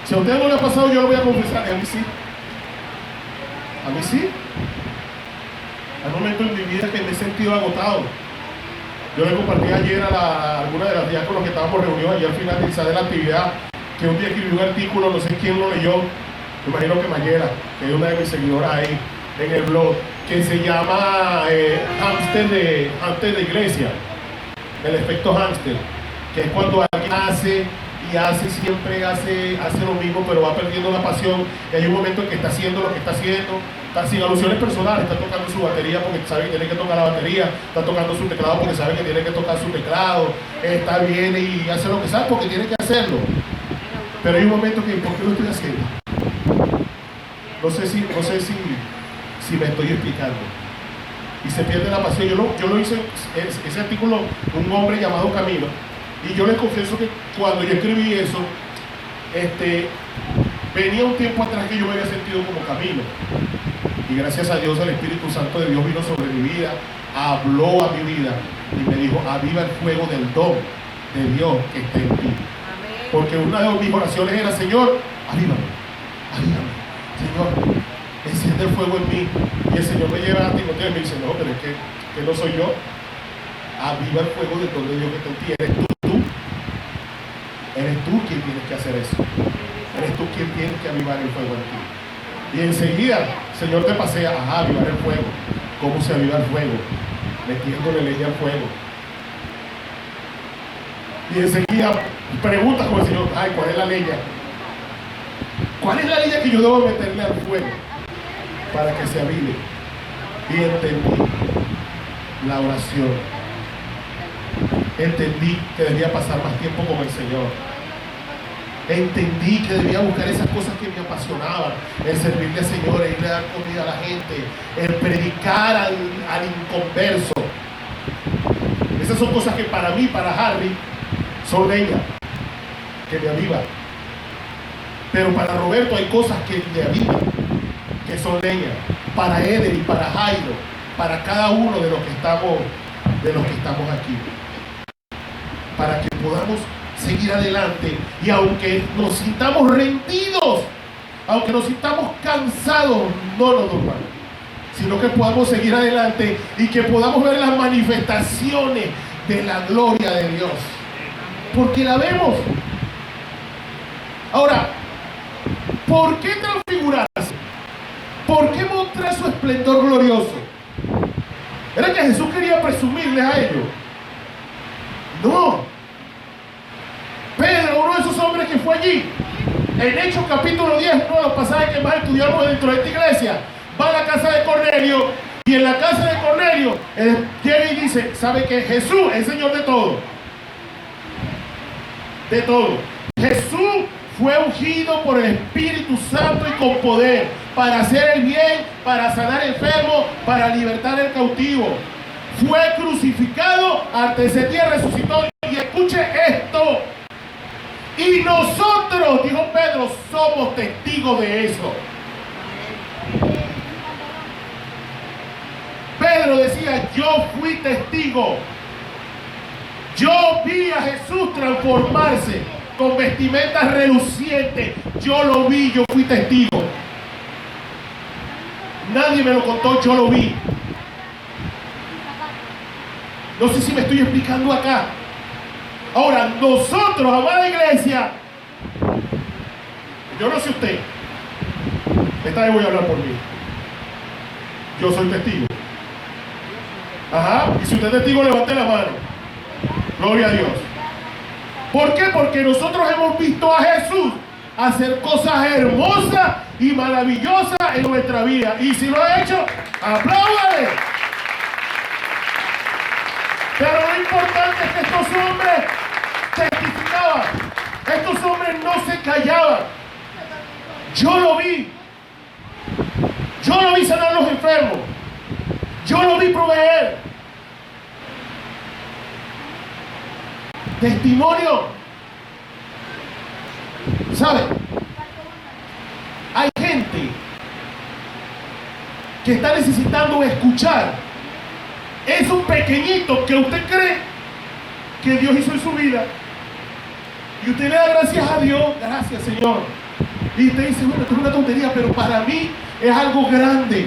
Si a usted no le ha pasado, yo lo voy a confesar, a mí sí. A mí sí. Hay momentos en mi vida que me he sentido agotado. Yo le compartí ayer a alguna de las diáconos que estábamos reunidos allí al finalizar de la actividad, que un día escribió un artículo, no sé quién lo leyó, me imagino que Mayela, que es una de mis seguidoras ahí en el blog, que se llama hámster de iglesia, el efecto hámster, que es cuando alguien hace y hace, siempre hace lo mismo, pero va perdiendo la pasión, y hay un momento en que está haciendo lo que está haciendo, está sin alusiones personales, está tocando su batería porque sabe que tiene que tocar la batería, está tocando su teclado porque sabe que tiene que tocar su teclado, está bien y hace lo que sabe porque tiene que hacerlo. Pero hay un momento que, ¿por qué lo estoy haciendo? No sé si me estoy explicando. Y se pierde la pasión. Yo lo hice, ese artículo, un hombre llamado Camilo, y yo les confieso que cuando yo escribí eso, venía un tiempo atrás que yo me había sentido como Camilo. Y gracias a Dios, el Espíritu Santo de Dios vino sobre mi vida, habló a mi vida y me dijo: aviva el fuego del don de Dios que está en ti. Porque una de mis oraciones era: Señor, avívame, Señor, enciende el fuego en mí. Y el Señor me lleva a Timoteo y me dice: no, pero es que no soy yo. Aviva el fuego del don de Dios que está en ti. Eres tú quien tienes que hacer eso. Eres tú quien tienes que avivar el fuego en ti. Y enseguida el Señor te pasea: ajá, avivar el fuego. ¿Cómo se aviva el fuego? Metiéndole leña al fuego. Y enseguida preguntas con el Señor: ay, ¿cuál es la leña? ¿Cuál es la leña que yo debo meterle al fuego para que se avive? Y entendí la oración. Entendí que debía pasar más tiempo con el Señor. Entendí que debía buscar esas cosas que me apasionaban: el servirle al Señor, el irle a dar comida a la gente, el predicar al inconverso. Esas son cosas que para mí, para Harry, son leña que me avivan. Pero para Roberto hay cosas que le avivan, que son leña. Para Eder y para Jairo, para cada uno de los que estamos aquí, para que podamos seguir adelante. Y aunque nos sintamos rendidos, aunque nos sintamos cansados, no nos durmamos, sino que podamos seguir adelante y que podamos ver las manifestaciones de la gloria de Dios, porque la vemos. Ahora, ¿por qué transfigurarse? ¿Por qué mostrar su esplendor glorioso? ¿Era que Jesús quería presumirles a ellos? No. Pedro, uno de esos hombres que fue allí, en Hechos capítulo 10, uno de los pasajes que más estudiamos dentro de esta iglesia, va a la casa de Cornelio, y en la casa de Cornelio llega y dice: ¿sabe que Jesús es Señor de todo? De todo. Jesús fue ungido por el Espíritu Santo y con poder para hacer el bien, para sanar enfermos, para libertar el cautivo. Fue crucificado, al tercer día resucitó. Y escuche esto: y nosotros, dijo Pedro, somos testigos de eso. Pedro decía: yo fui testigo. Yo vi a Jesús transformarse con vestimentas relucientes. Yo lo vi, yo fui testigo. Nadie me lo contó, yo lo vi. No sé si me estoy explicando acá. Ahora, nosotros, amada iglesia, yo no sé usted, esta vez voy a hablar por mí. Yo soy testigo. Ajá, y si usted es testigo, levante la mano. Gloria a Dios. ¿Por qué? Porque nosotros hemos visto a Jesús hacer cosas hermosas y maravillosas en nuestra vida. Y si lo ha hecho, apláudale. Pero lo importante es que estos hombres testificaban. Estos hombres no se callaban. Yo lo vi. Yo lo vi sanar a los enfermos. Yo lo vi proveer. Testimonio. ¿Sabe? Hay gente que está necesitando escuchar eso pequeñito que usted cree que Dios hizo en su vida. Y usted le da gracias a Dios. Gracias, Señor. Y usted dice: bueno, esto es una tontería, pero para mí es algo grande.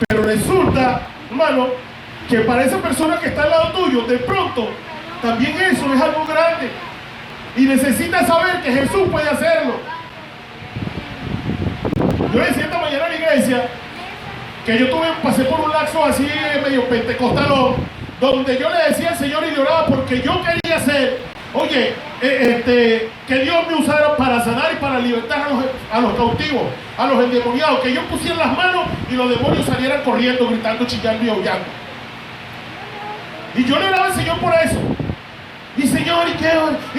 Pero resulta, hermano, que para esa persona que está al lado tuyo, de pronto, también eso es algo grande. Y necesita saber que Jesús puede hacerlo. Yo decía esta mañana en la iglesia que yo pasé por un lapso así medio pentecostalón, donde yo le decía al Señor y le oraba porque yo quería hacer, oye, que Dios me usara para sanar y para libertar a los cautivos, a los endemoniados, que yo pusiera las manos y los demonios salieran corriendo, gritando, chillando y aullando. Y yo le oraba al Señor por eso. Y Señor, y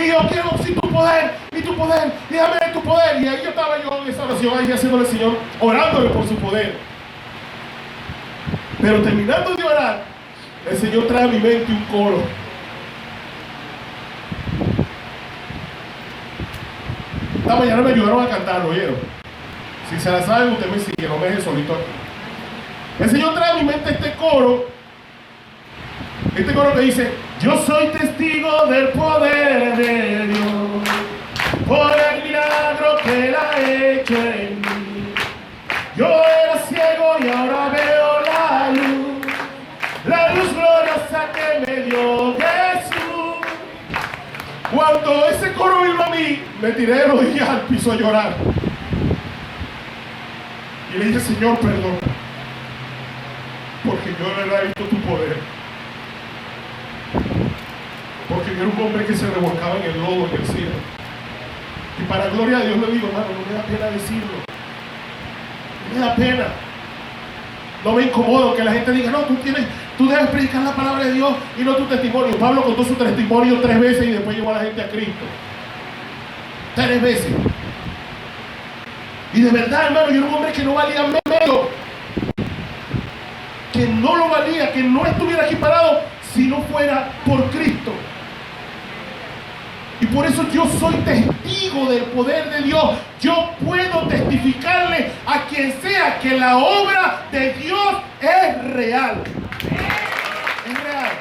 yo quiero sí, tu poder, y déjame ver tu poder. Y ahí yo estaba en esa oración, ahí haciéndole al Señor, orándole por su poder. Pero terminando de orar, el Señor trae a mi mente un coro. Esta mañana me ayudaron a cantarlo, ¿oyeron? Si se la saben, usted me sigue, no me deje solito aquí. El Señor trae a mi mente este coro que dice: yo soy testigo del poder de Dios, por el milagro que Él ha hecho en mí. Yo era ciego y ahora veo la luz gloriosa que me dio Jesús. Cuando ese coro vino a mí, me tiré de rodillas al piso a llorar. Y le dije: Señor, perdona, porque yo de verdad he visto tu poder. Porque yo era un hombre que se revolcaba en el lodo, en el cielo. Y para gloria de Dios le digo, hermano, no me da pena decirlo. No me da pena. No me incomodo que la gente diga: no, tú debes predicar la palabra de Dios y no tu testimonio. Pablo contó su testimonio 3 veces y después llevó a la gente a Cristo. 3 veces. Y de verdad, hermano, yo era un hombre que no valía medio. Que no lo valía, que no estuviera aquí parado si no fuera por Cristo. Y por eso yo soy testigo del poder de Dios. Yo puedo testificarle a quien sea que la obra de Dios es real. Es real.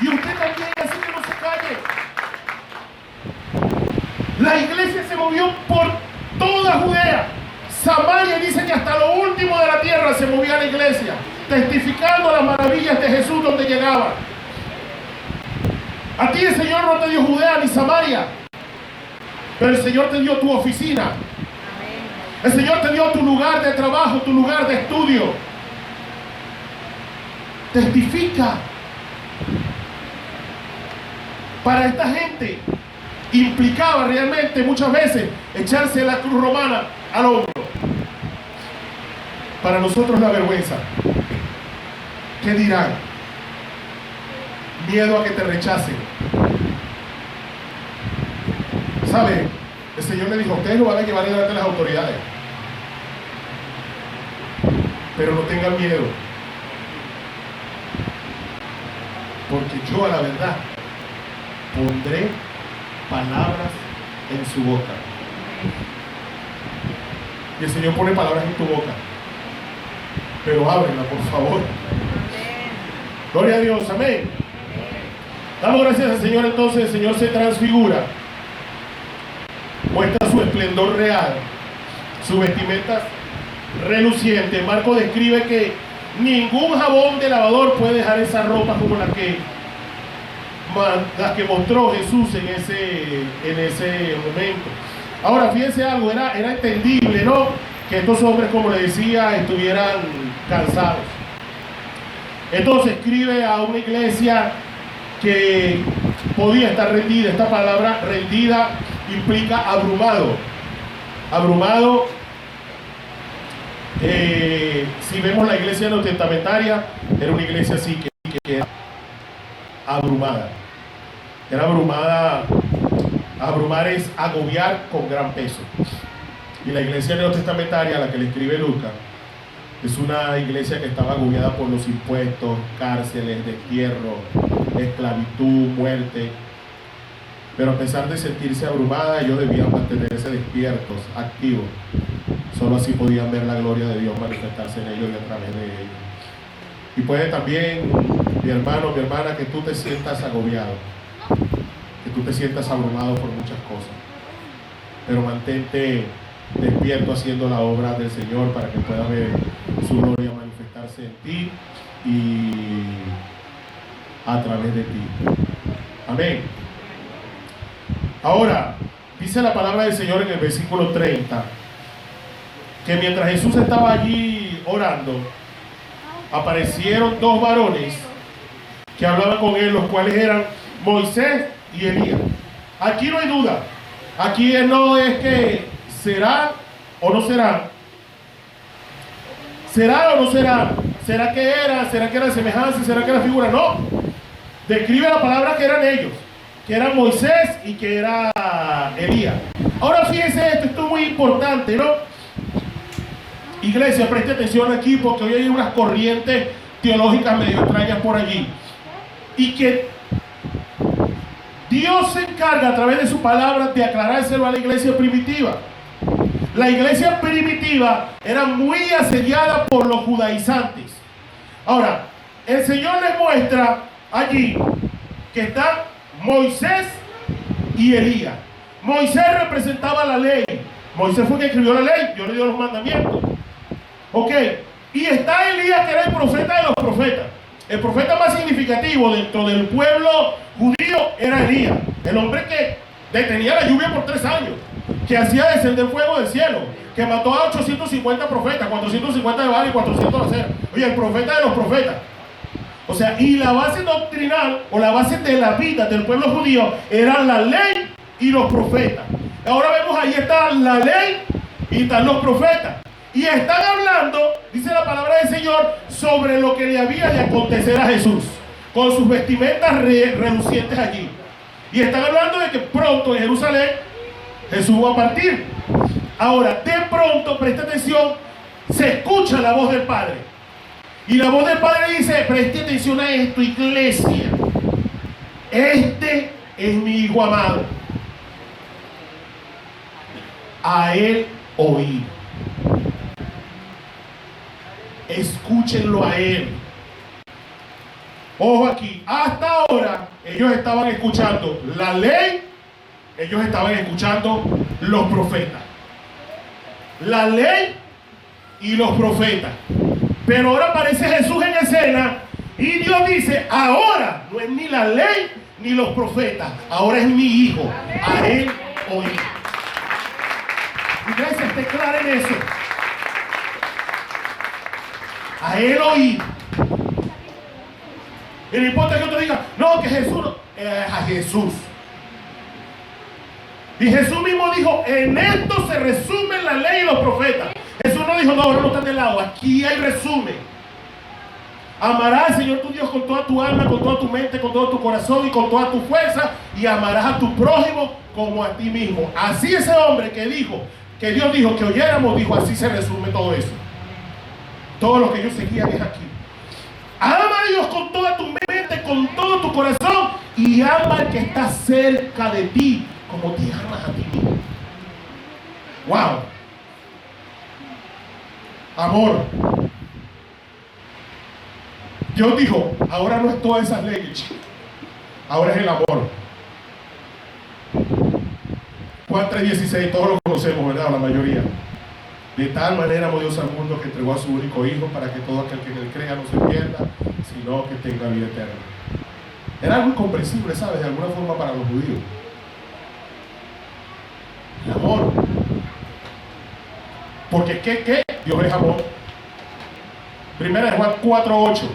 Y usted también, así que no se calle. La iglesia se movió por toda Judea. Samaria dice que hasta lo último de la tierra se movía la iglesia, testificando las maravillas de Jesús donde llegaba. A ti el Señor no te dio Judea ni Samaria, pero el Señor te dio tu oficina. El Señor te dio tu lugar de trabajo, tu lugar de estudio. Testifica. Para esta gente implicaba realmente muchas veces echarse la cruz romana al hombro. Para nosotros la vergüenza. ¿Qué dirán? Miedo a que te rechacen. ¿Sabe? El Señor le dijo: ustedes lo van a llevar delante de las autoridades, pero no tengan miedo, porque yo a la verdad pondré palabras en su boca. Y el Señor pone palabras en tu boca, pero ábrela, por favor. Gloria a Dios, amén. Damos gracias al Señor. Entonces el Señor se transfigura, muestra su esplendor real, su vestimenta reluciente. Marco describe que ningún jabón de lavador puede dejar esa ropa como la que mostró Jesús en ese momento. Ahora, fíjense algo, era entendible, ¿no?, que estos hombres, como le decía, estuvieran cansados. Entonces escribe a una iglesia que podía estar rendida. Esta palabra rendida implica abrumado. Abrumado, si vemos la iglesia neotestamentaria, era una iglesia así que era abrumada. Era abrumada. Abrumar es agobiar con gran peso. Y la iglesia neotestamentaria, a la que le escribe Lucas, es una iglesia que estaba agobiada por los impuestos, cárceles, destierro, esclavitud, muerte. Pero a pesar de sentirse abrumada, ellos debían mantenerse despiertos, activos. Solo así podían ver la gloria de Dios manifestarse en ellos y a través de ellos. Y puede también, mi hermano, mi hermana, que tú te sientas agobiado, que tú te sientas abrumado por muchas cosas. pero mantente despierto haciendo la obra del Señor para que pueda ver su gloria manifestarse en ti y a través de ti. Amén. Ahora, dice la palabra del Señor en el versículo 30, que mientras Jesús estaba allí orando, aparecieron dos varones que hablaban con él, los cuales eran Moisés y Elías. Aquí no hay duda. Aquí no es que será o no será. ¿Será o no será? ¿Será que era? ¿Será que era semejanza? ¿Será que era figura? No. Describe la palabra que eran ellos, que eran Moisés y que era Elías. Ahora fíjense esto es muy importante, ¿no? Iglesia, preste atención aquí porque hoy hay unas corrientes teológicas medio extrañas por allí. Y que Dios se encarga a través de su palabra de aclarárselo a la iglesia primitiva. La iglesia primitiva era muy asediada por los judaizantes. Ahora, el Señor les muestra allí que están Moisés y Elías. Moisés representaba la ley. Moisés fue el que escribió la ley. Dios le dio los mandamientos. Ok. Y está Elías, que era el profeta de los profetas. El profeta más significativo dentro del pueblo judío era Elías. El hombre que detenía la lluvia por 3 años. Que hacía descender fuego del cielo. Que mató a 850 profetas. 450 de Baal y 400 de Acera. Oye, el profeta de los profetas. O sea, y la base doctrinal o la base de la vida del pueblo judío eran la ley y los profetas. Ahora vemos ahí está la ley y están los profetas. Y están hablando, dice la palabra del Señor, sobre lo que le había de acontecer a Jesús, con sus vestimentas relucientes allí. Y están hablando de que pronto en Jerusalén Jesús va a partir. Ahora, de pronto, presta atención, se escucha la voz del Padre. Y la voz del Padre dice, preste atención a esto, iglesia. Este es mi Hijo amado. A Él oír. Escúchenlo a Él. Ojo aquí, hasta ahora ellos estaban escuchando la ley, ellos estaban escuchando los profetas. La ley y los profetas. Pero ahora aparece Jesús en escena y Dios dice, ahora no es ni la ley ni los profetas, ahora es mi Hijo. A Él oír. Iglesia, esté clara en eso. A Él oír. Y no importa que otro diga, no, que Jesús no. A Jesús. Y Jesús mismo dijo, en esto se resumen la ley y los profetas. Jesús no dijo, no, ahora no están de lado. Aquí hay resumen. Amarás al Señor tu Dios con toda tu alma, con toda tu mente, con todo tu corazón y con toda tu fuerza. Y amarás a tu prójimo como a ti mismo. Así ese hombre que dijo, que Dios dijo que oyéramos, dijo, así se resume todo eso. Todo lo que ellos seguían es aquí. Ama a Dios con toda tu mente, con todo tu corazón. Y ama al que está cerca de ti, como te amas a ti mismo. Wow. Amor. Dios dijo, ahora no es todas esas leyes, ahora es el amor. Juan 3:16, todos lo conocemos, ¿verdad? La mayoría. De tal manera amó Dios al mundo que entregó a su único Hijo para que todo aquel que en él crea no se pierda, sino que tenga vida eterna. Era algo incomprensible, ¿sabes? De alguna forma para los judíos. El amor. Porque ¿qué? Dios es amor. Primera de Juan 4:8.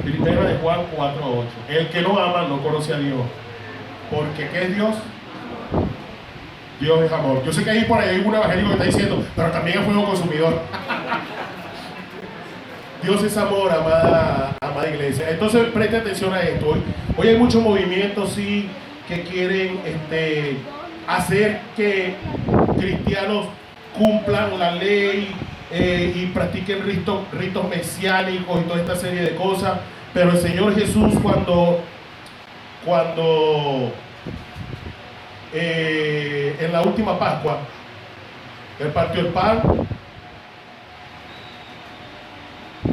Primera de Juan 4:8. El que no ama no conoce a Dios. Porque ¿qué es Dios? Dios es amor. Yo sé que ahí por ahí hay un evangélico que está diciendo, pero también es fuego consumidor. Dios es amor, amada iglesia. Entonces preste atención a esto. Hoy hay muchos movimientos, sí, que quieren hacer que cristianos cumplan la ley y practiquen ritos mesiánicos y toda esta serie de cosas. Pero el Señor Jesús cuando en la última Pascua Él partió el pan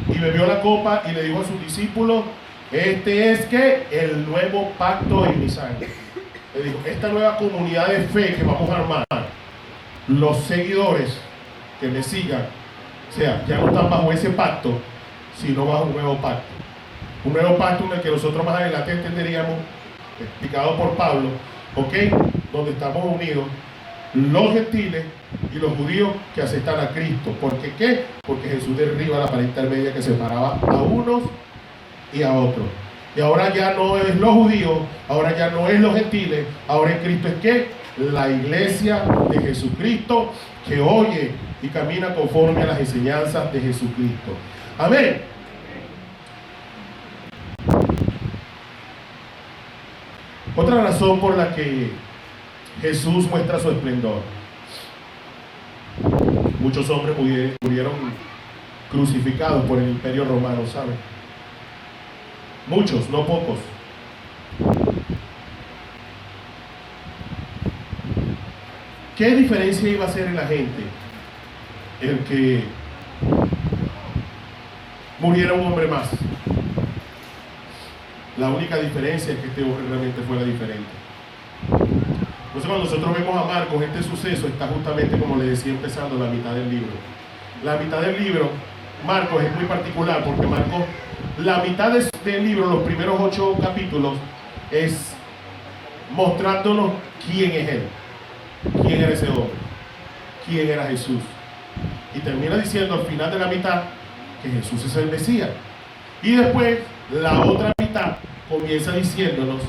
y bebió la copa y le dijo a sus discípulos, Este es que el nuevo pacto en mi sangre. Le dijo, esta nueva comunidad de fe que vamos a armar, los seguidores que me sigan, o sea, ya no están bajo ese pacto, sino bajo un nuevo pacto. Un nuevo pacto en el que nosotros más adelante entenderíamos, explicado por Pablo, ¿ok? Donde estamos unidos los gentiles y los judíos que aceptan a Cristo. ¿Por qué qué? Porque Jesús derriba la pared intermedia que separaba a unos y a otros. Y ahora ya no es los judíos, ahora ya no es los gentiles, ahora en Cristo es ¿qué? La iglesia de Jesucristo que oye y camina conforme a las enseñanzas de Jesucristo. Amén. Otra razón por la que Jesús muestra su esplendor. Muchos hombres murieron crucificados por el imperio romano, ¿saben? Muchos, no pocos. ¿Qué diferencia iba a hacer en la gente el que muriera un hombre más? La única diferencia es que este hombre realmente fuera diferente. Entonces cuando nosotros vemos a Marcos, este suceso está justamente, como le decía, empezando la mitad del libro. La mitad del libro, Marcos, es muy particular porque Marcos, la mitad del libro, los primeros 8 capítulos, es mostrándonos quién es él, quién era ese hombre, quién era Jesús. Y termina diciendo al final de la mitad que Jesús es el Mesías. Y después, la otra mitad comienza diciéndonos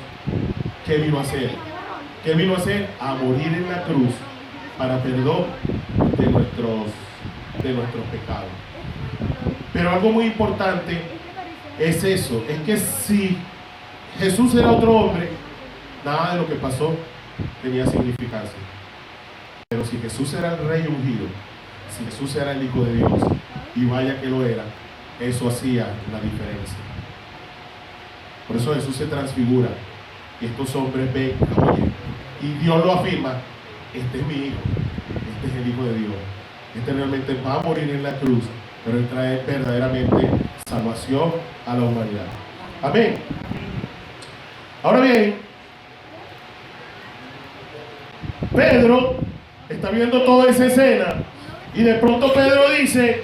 qué vino a hacer. ¿Qué vino a hacer? A morir en la cruz para perdón de nuestros pecados. Pero algo muy importante es eso, es que si Jesús era otro hombre, nada de lo que pasó tenía significancia. Pero si Jesús era el Rey ungido, si Jesús era el Hijo de Dios, y vaya que lo era, eso hacía la diferencia. Por eso Jesús se transfigura y estos hombres ven, oye, y Dios lo afirma, este es mi Hijo, este es el Hijo de Dios, este realmente va a morir en la cruz, pero él trae verdaderamente salvación a la humanidad. Amén. Ahora bien, Pedro está viendo toda esa escena y de pronto Pedro dice,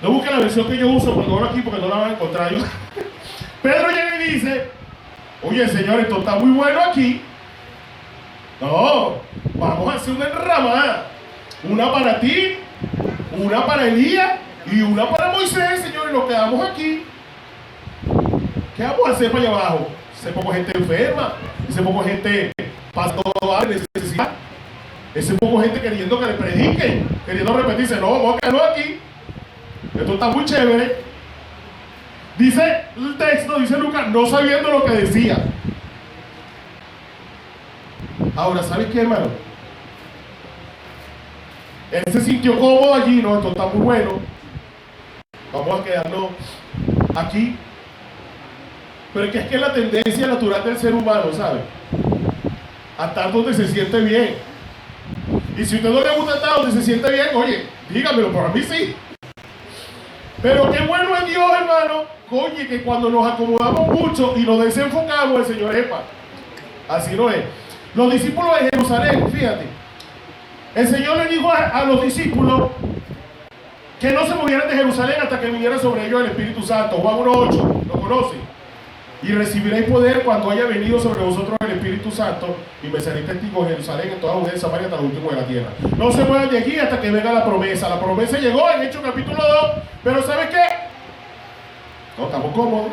no busque la versión que yo uso cuando hablo aquí porque no la van a encontrar yo. Pedro llega y dice, oye Señor, esto está muy bueno aquí. No, vamos a hacer una enramada, una para ti, una para Elías y una para Moisés, Señor, y nos quedamos aquí. ¿Qué vamos a hacer para allá abajo? Ese poco gente enferma, ese poco gente pasando necesidad, ese poco gente queriendo que le prediquen, queriendo repetirse, no, vamos a quedarnos aquí. Esto está muy chévere. Dice el texto, dice Lucas, no sabiendo lo que decía. Ahora, ¿sabes qué, hermano? Él se sintió cómodo allí, no, esto está muy bueno. Vamos a quedarnos aquí. Pero es que es la tendencia natural del ser humano, ¿sabe? A estar donde se siente bien. Y si a usted no le gusta estar donde se siente bien, oye, dígamelo, por a mí sí. Pero qué bueno es Dios, hermano. Oye, que cuando nos acomodamos mucho y nos desenfocamos, el Señor, epa, así no es. Los discípulos de Jerusalén, fíjate, el Señor le dijo a los discípulos que no se movieran de Jerusalén hasta que viniera sobre ellos el Espíritu Santo. Juan 1:8, ¿lo conocen? Y recibiréis poder cuando haya venido sobre vosotros el Espíritu Santo y me seréis testigos en Jerusalén, en toda Judea y Samaria, hasta los últimos de la tierra. No se muevan de aquí hasta que venga la promesa. La promesa llegó en Hechos capítulo 2, pero ¿sabe qué? No estamos cómodos.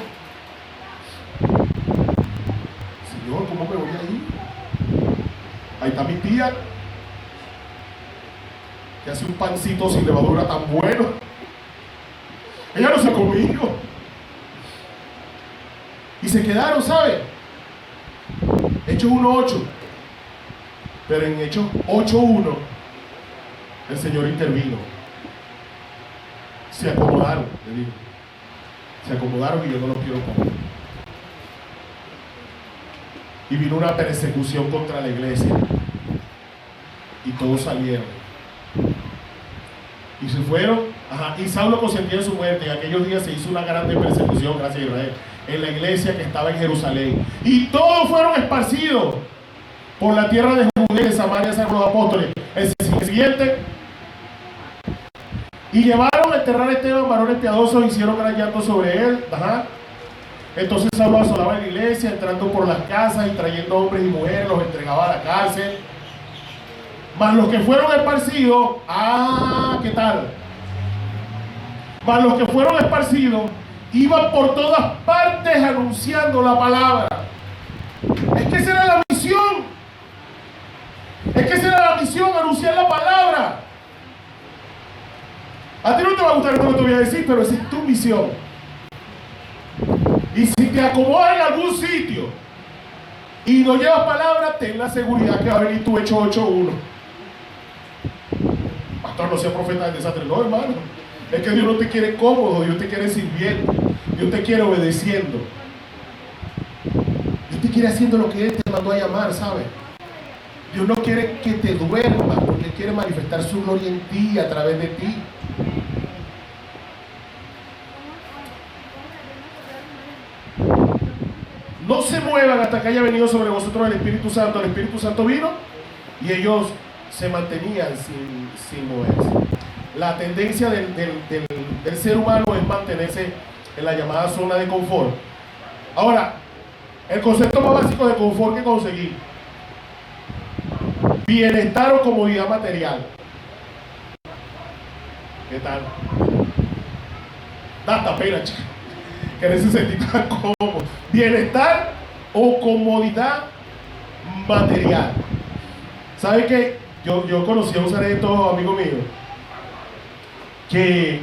Señor, ¿cómo me voy a ir? Ahí está mi tía, que hace un pancito sin levadura tan bueno. Ella no está conmigo. Y se quedaron, ¿sabe? Hechos 1:8. Pero en Hechos 8:1 el Señor intervino. Se acomodaron, le digo. Se acomodaron y yo no los quiero comer. Y vino una persecución contra la iglesia. Y todos salieron. Y se fueron Ajá, y Saulo consentía en su muerte. En aquellos días se hizo una grande persecución, gracias a Israel, en la iglesia que estaba en Jerusalén. Y todos fueron esparcidos por la tierra de Judea y de Samaria, salvo los apóstoles. El siguiente. Y llevaron a enterrar a Esteban, varones piadosos, hicieron gran llanto sobre él. Ajá. Entonces Saulo asolaba en la iglesia, entrando por las casas y trayendo hombres y mujeres, los entregaba a la cárcel. Mas los que fueron esparcidos, ¿qué tal? Mas los que fueron esparcidos iban por todas partes anunciando la palabra. Es que esa era la misión. Es que esa era la misión, anunciar la palabra. A ti no te va a gustar esto que te voy a decir, pero esa es tu misión. Y si te acomodas en algún sitio y no llevas palabra, ten la seguridad que va a venir tu hecho 8:1. Pastor, no sea profeta del desastre. No, hermano. Es que Dios no te quiere cómodo, Dios te quiere sirviendo, Dios te quiere obedeciendo. Dios te quiere haciendo lo que Él te mandó a llamar, ¿sabes? Dios no quiere que te duermas, porque Él quiere manifestar su gloria en ti, a través de ti. No se muevan hasta que haya venido sobre vosotros el Espíritu Santo. El Espíritu Santo vino y ellos se mantenían sin moverse. La tendencia del ser humano es mantenerse en la llamada zona de confort. Ahora, el concepto más básico de confort que conseguí: bienestar o comodidad material. ¿Qué tal? Da hasta pena, chica, que en ese sentido tan cómodo. Bienestar o comodidad material. ¿Sabe qué? Yo conocí a un sareto amigo mío que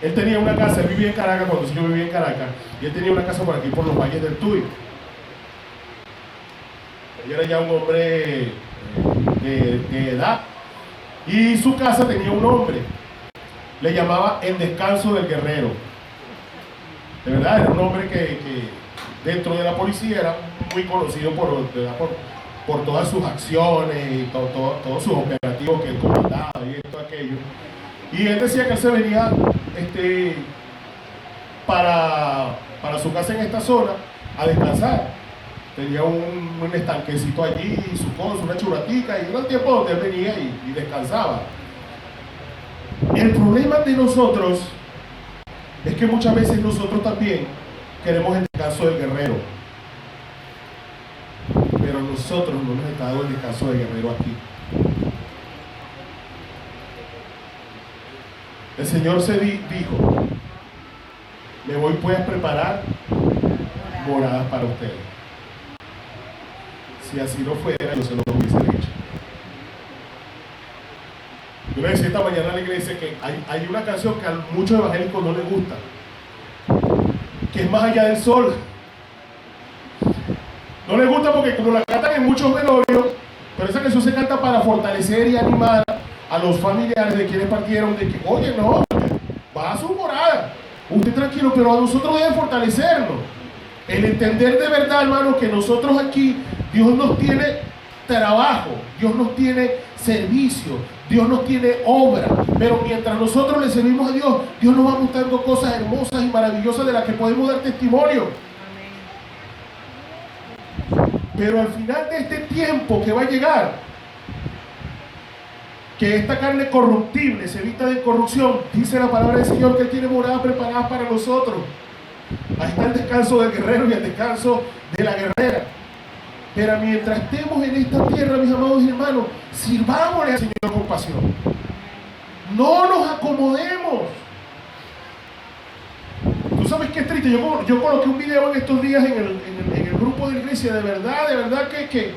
él tenía una casa. Él vivía en Caracas cuando yo vivía en Caracas, y él tenía una casa por aquí, por los valles del Tuy. Él era ya un hombre de edad, y su casa tenía un nombre. Le llamaba El Descanso del Guerrero. De verdad, era un hombre que dentro de la policía era muy conocido por todas sus acciones y todos sus operativos que él comandaba y esto, aquello. Y él decía que él se venía para su casa en esta zona a descansar. Tenía un estanquecito allí, su cosa, una churatica, y era el tiempo donde él venía y descansaba. El problema de nosotros es que muchas veces nosotros también queremos el descanso del guerrero, pero nosotros no nos está dando el descanso del guerrero aquí. El Señor dijo: me voy pues a preparar moradas para ustedes. Si así no fuera, yo se lo hubiese hecho. Yo le decía esta mañana a la iglesia que hay una canción que a muchos evangélicos no les gusta, que es Más allá del sol. No les gusta porque como la cantan en muchos velorios, pero esa canción se canta para fortalecer y animar a los familiares de quienes partieron, de que, oye, no, va a su morada, usted tranquilo, pero a nosotros debe fortalecernos. El entender de verdad, hermano, que nosotros aquí, Dios nos tiene trabajo, Dios nos tiene servicio, Dios nos tiene obra, pero mientras nosotros le servimos a Dios, Dios nos va mostrando cosas hermosas y maravillosas de las que podemos dar testimonio. Pero al final de este tiempo que va a llegar, que esta carne corruptible se evita de corrupción, dice la palabra del Señor que Él tiene moradas preparadas para nosotros. Ahí está el descanso del guerrero y el descanso de la guerrera. Pero mientras estemos en esta tierra, mis amados hermanos, sirvámosle al Señor con pasión. No nos acomodemos. Tú sabes qué es triste. Yo coloqué un video en estos días en el grupo de la iglesia. De verdad que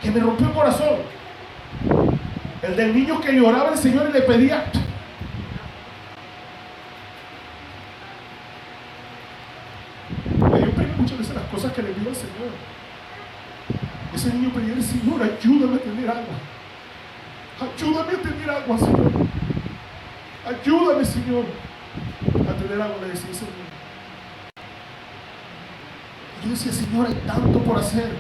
me rompió el corazón. El del niño que lloraba al Señor y le pedía. Yo pedí muchas veces las cosas que le pido al Señor. Ese niño pedía al Señor: ayúdame a tener agua. Ayúdame a tener agua, Señor. Ayúdame, Señor, a tener agua, le decía el Señor. Y yo decía: Señor, hay tanto por hacer.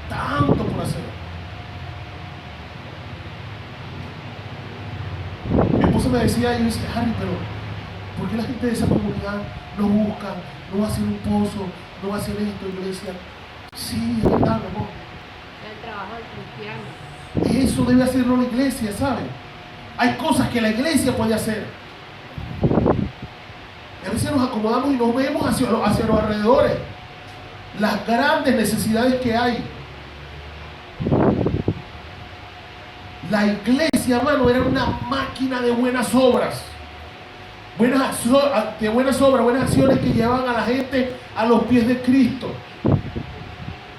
Tanto por hacer. esposa me decía, yo decía, Harry, pero ¿por qué la gente de esa comunidad no busca, no va a hacer un pozo, no va a hacer esto? Y yo le decía, sí, es verdad, mi amor. El trabajo del cristiano. Eso debe hacerlo la iglesia, ¿saben? Hay cosas que la iglesia puede hacer. Y a veces nos acomodamos y nos vemos hacia los alrededores. Las grandes necesidades que hay. La iglesia, hermano, era una máquina de buenas obras. Buenas acciones que llevaban a la gente a los pies de Cristo.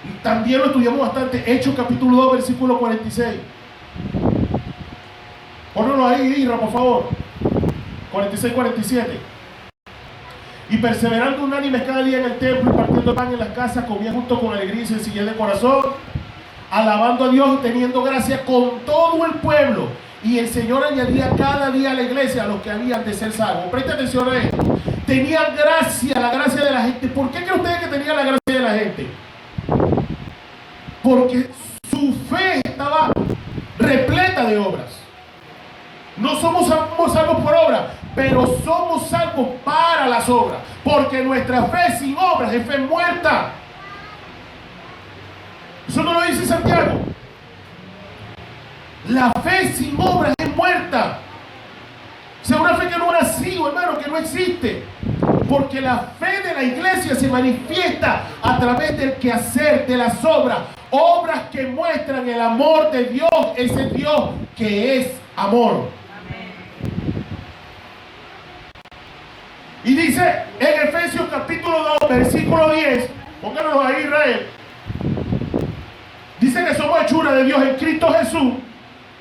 Y también lo estudiamos bastante. Hechos capítulo 2, versículo 46. Pónganlo ahí, Isra, por favor. 46-47. Y perseverando unánimes cada día en el templo y partiendo pan en las casas, comían junto con alegría y sencillez de corazón, alabando a Dios y teniendo gracia con todo el pueblo. Y el Señor añadía cada día a la iglesia a los que habían de ser salvos. Presta atención a esto. Tenían gracia, la gracia de la gente. ¿Por qué creen ustedes que tenían la gracia de la gente? Porque su fe estaba repleta de obras. No somos salvos por obra, pero somos salvos para las obras. Porque nuestra fe sin obras es fe muerta. Eso no lo dice Santiago. La fe sin obras es muerta. O sea, una fe que no ha nacido, hermano, que no existe. Porque la fe de la iglesia se manifiesta a través del quehacer, de las obras. Obras que muestran el amor de Dios, ese Dios que es amor. Y dice en Efesios capítulo 2, versículo 10, pónganlo ahí, Israel. Dice que somos hechura de Dios en Cristo Jesús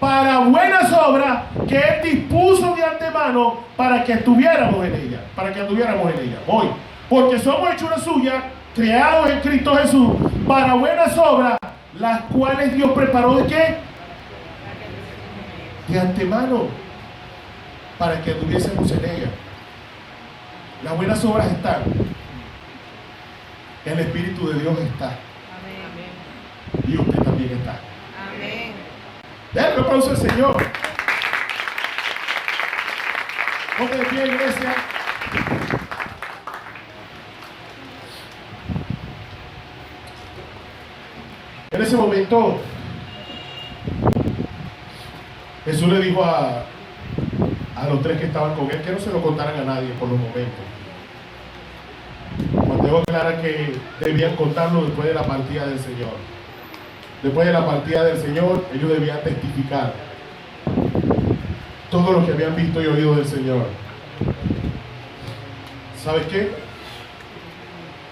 para buenas obras que Él dispuso de antemano para que estuviéramos en ella. Voy. Porque somos hechura suya, creados en Cristo Jesús para buenas obras, las cuales Dios preparó ¿de qué? De antemano, para que estuviésemos en ella. Las buenas obras están. El Espíritu de Dios está. Amén. Y usted también está. Amén. Denle un aplauso al Señor. Ponte de pie, iglesia. En ese momento, Jesús le dijo a los tres que estaban con él que no se lo contaran a nadie por los momentos. Mateo aclara que debían contarlo después de la partida del Señor. Después de la partida del Señor, ellos debían testificar todo lo que habían visto y oído del Señor. ¿Sabes qué?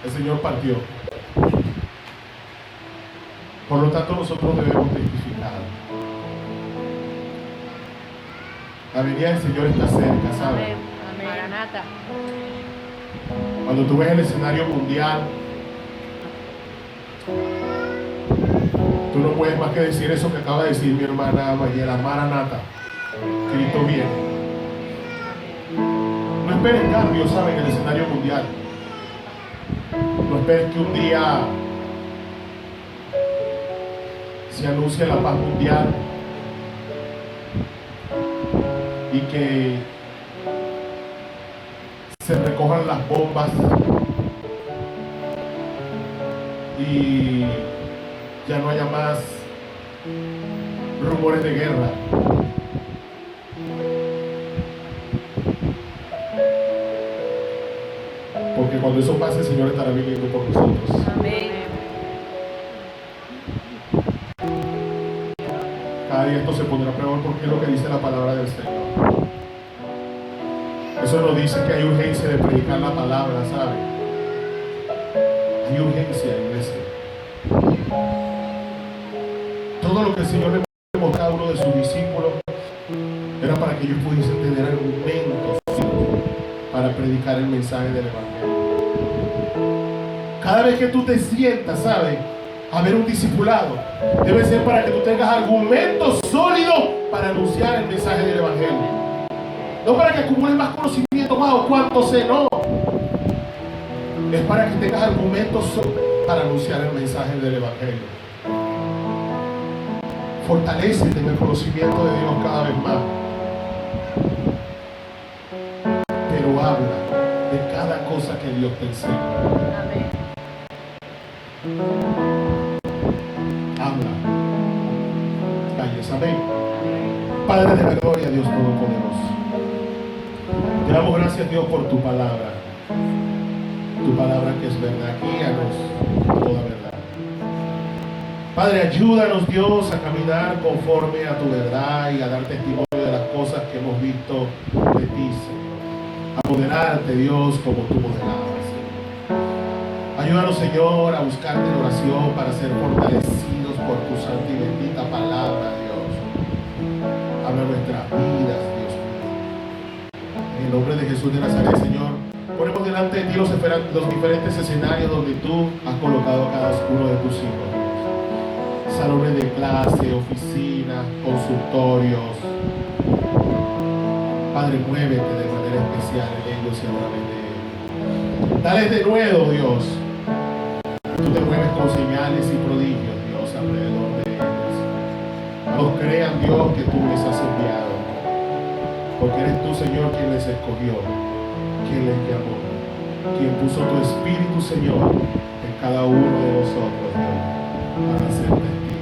El Señor partió. Por lo tanto, nosotros debemos testificar. La venida del Señor está cerca, ¿sabes? Amén. Maranata. Cuando tú ves el escenario mundial, tú no puedes más que decir eso que acaba de decir mi hermana Mayela, Maranata. Cristo viene. No esperes cambios, ¿saben? En el escenario mundial. No esperes que un día se anuncie la paz mundial y que se recojan las bombas y ya no haya más rumores de guerra. Porque cuando eso pase, el Señor estará viniendo por nosotros. Amén. Cada día esto se pondrá peor porque es lo que dice la palabra del Señor. Eso nos dice que hay urgencia de predicar la palabra, ¿sabe? Hay urgencia, iglesia. Todo lo que el Señor le mostró a cada uno de sus discípulos era para que ellos pudiesen tener argumentos para predicar el mensaje del Evangelio. Cada vez que tú te sientas, ¿sabes?, a ver un discipulado, debe ser para que tú tengas argumentos sólidos para anunciar el mensaje del Evangelio. No para que acumules más conocimiento, más o cuánto sé, no. Es para que tengas argumentos para anunciar el mensaje del Evangelio. Fortalécete en el conocimiento de Dios cada vez más. pero habla de cada cosa que Dios te enseña. Amén. Habla. Calles, amén. Padre de la gloria, Dios Todopoderoso, te damos gracias, Dios, por tu palabra. Tu palabra que es verdad. Guíanos toda verdad. Padre, ayúdanos, Dios, a caminar conforme a tu verdad y a dar testimonio de las cosas que hemos visto de ti, Señor. A moderarte, Dios, como tú modelabas, Señor. Ayúdanos, Señor, a buscarte en oración para ser fortalecidos por tu santa y bendita palabra, Dios. Habla nuestras vidas, Dios mío. En el nombre de Jesús de Nazaret, Señor, ponemos delante de ti los diferentes escenarios donde tú has colocado a cada uno de tus hijos. Salones de clase, oficinas, consultorios. Padre, muévete de manera especial en ellos y a través de ellos. Dales de nuevo, Dios. Tú te mueves con señales y prodigios, Dios, alrededor de ellos. No crean, Dios, que tú les has enviado, porque eres tú, Señor, quien les escogió, quien les llamó, quien puso tu Espíritu, Señor, en cada uno de nosotros, Dios, para ser testigos.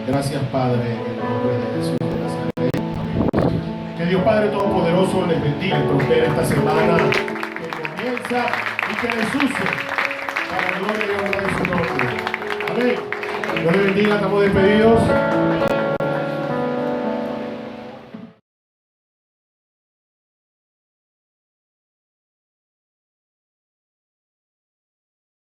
Gracias, Padre, en el nombre de Jesús de Nazaret. Amén. Que Dios Padre Todopoderoso les bendiga y prospere esta semana que comienza y que les use para la gloria y honra de su nombre. Amén. Dios les bendiga, estamos despedidos.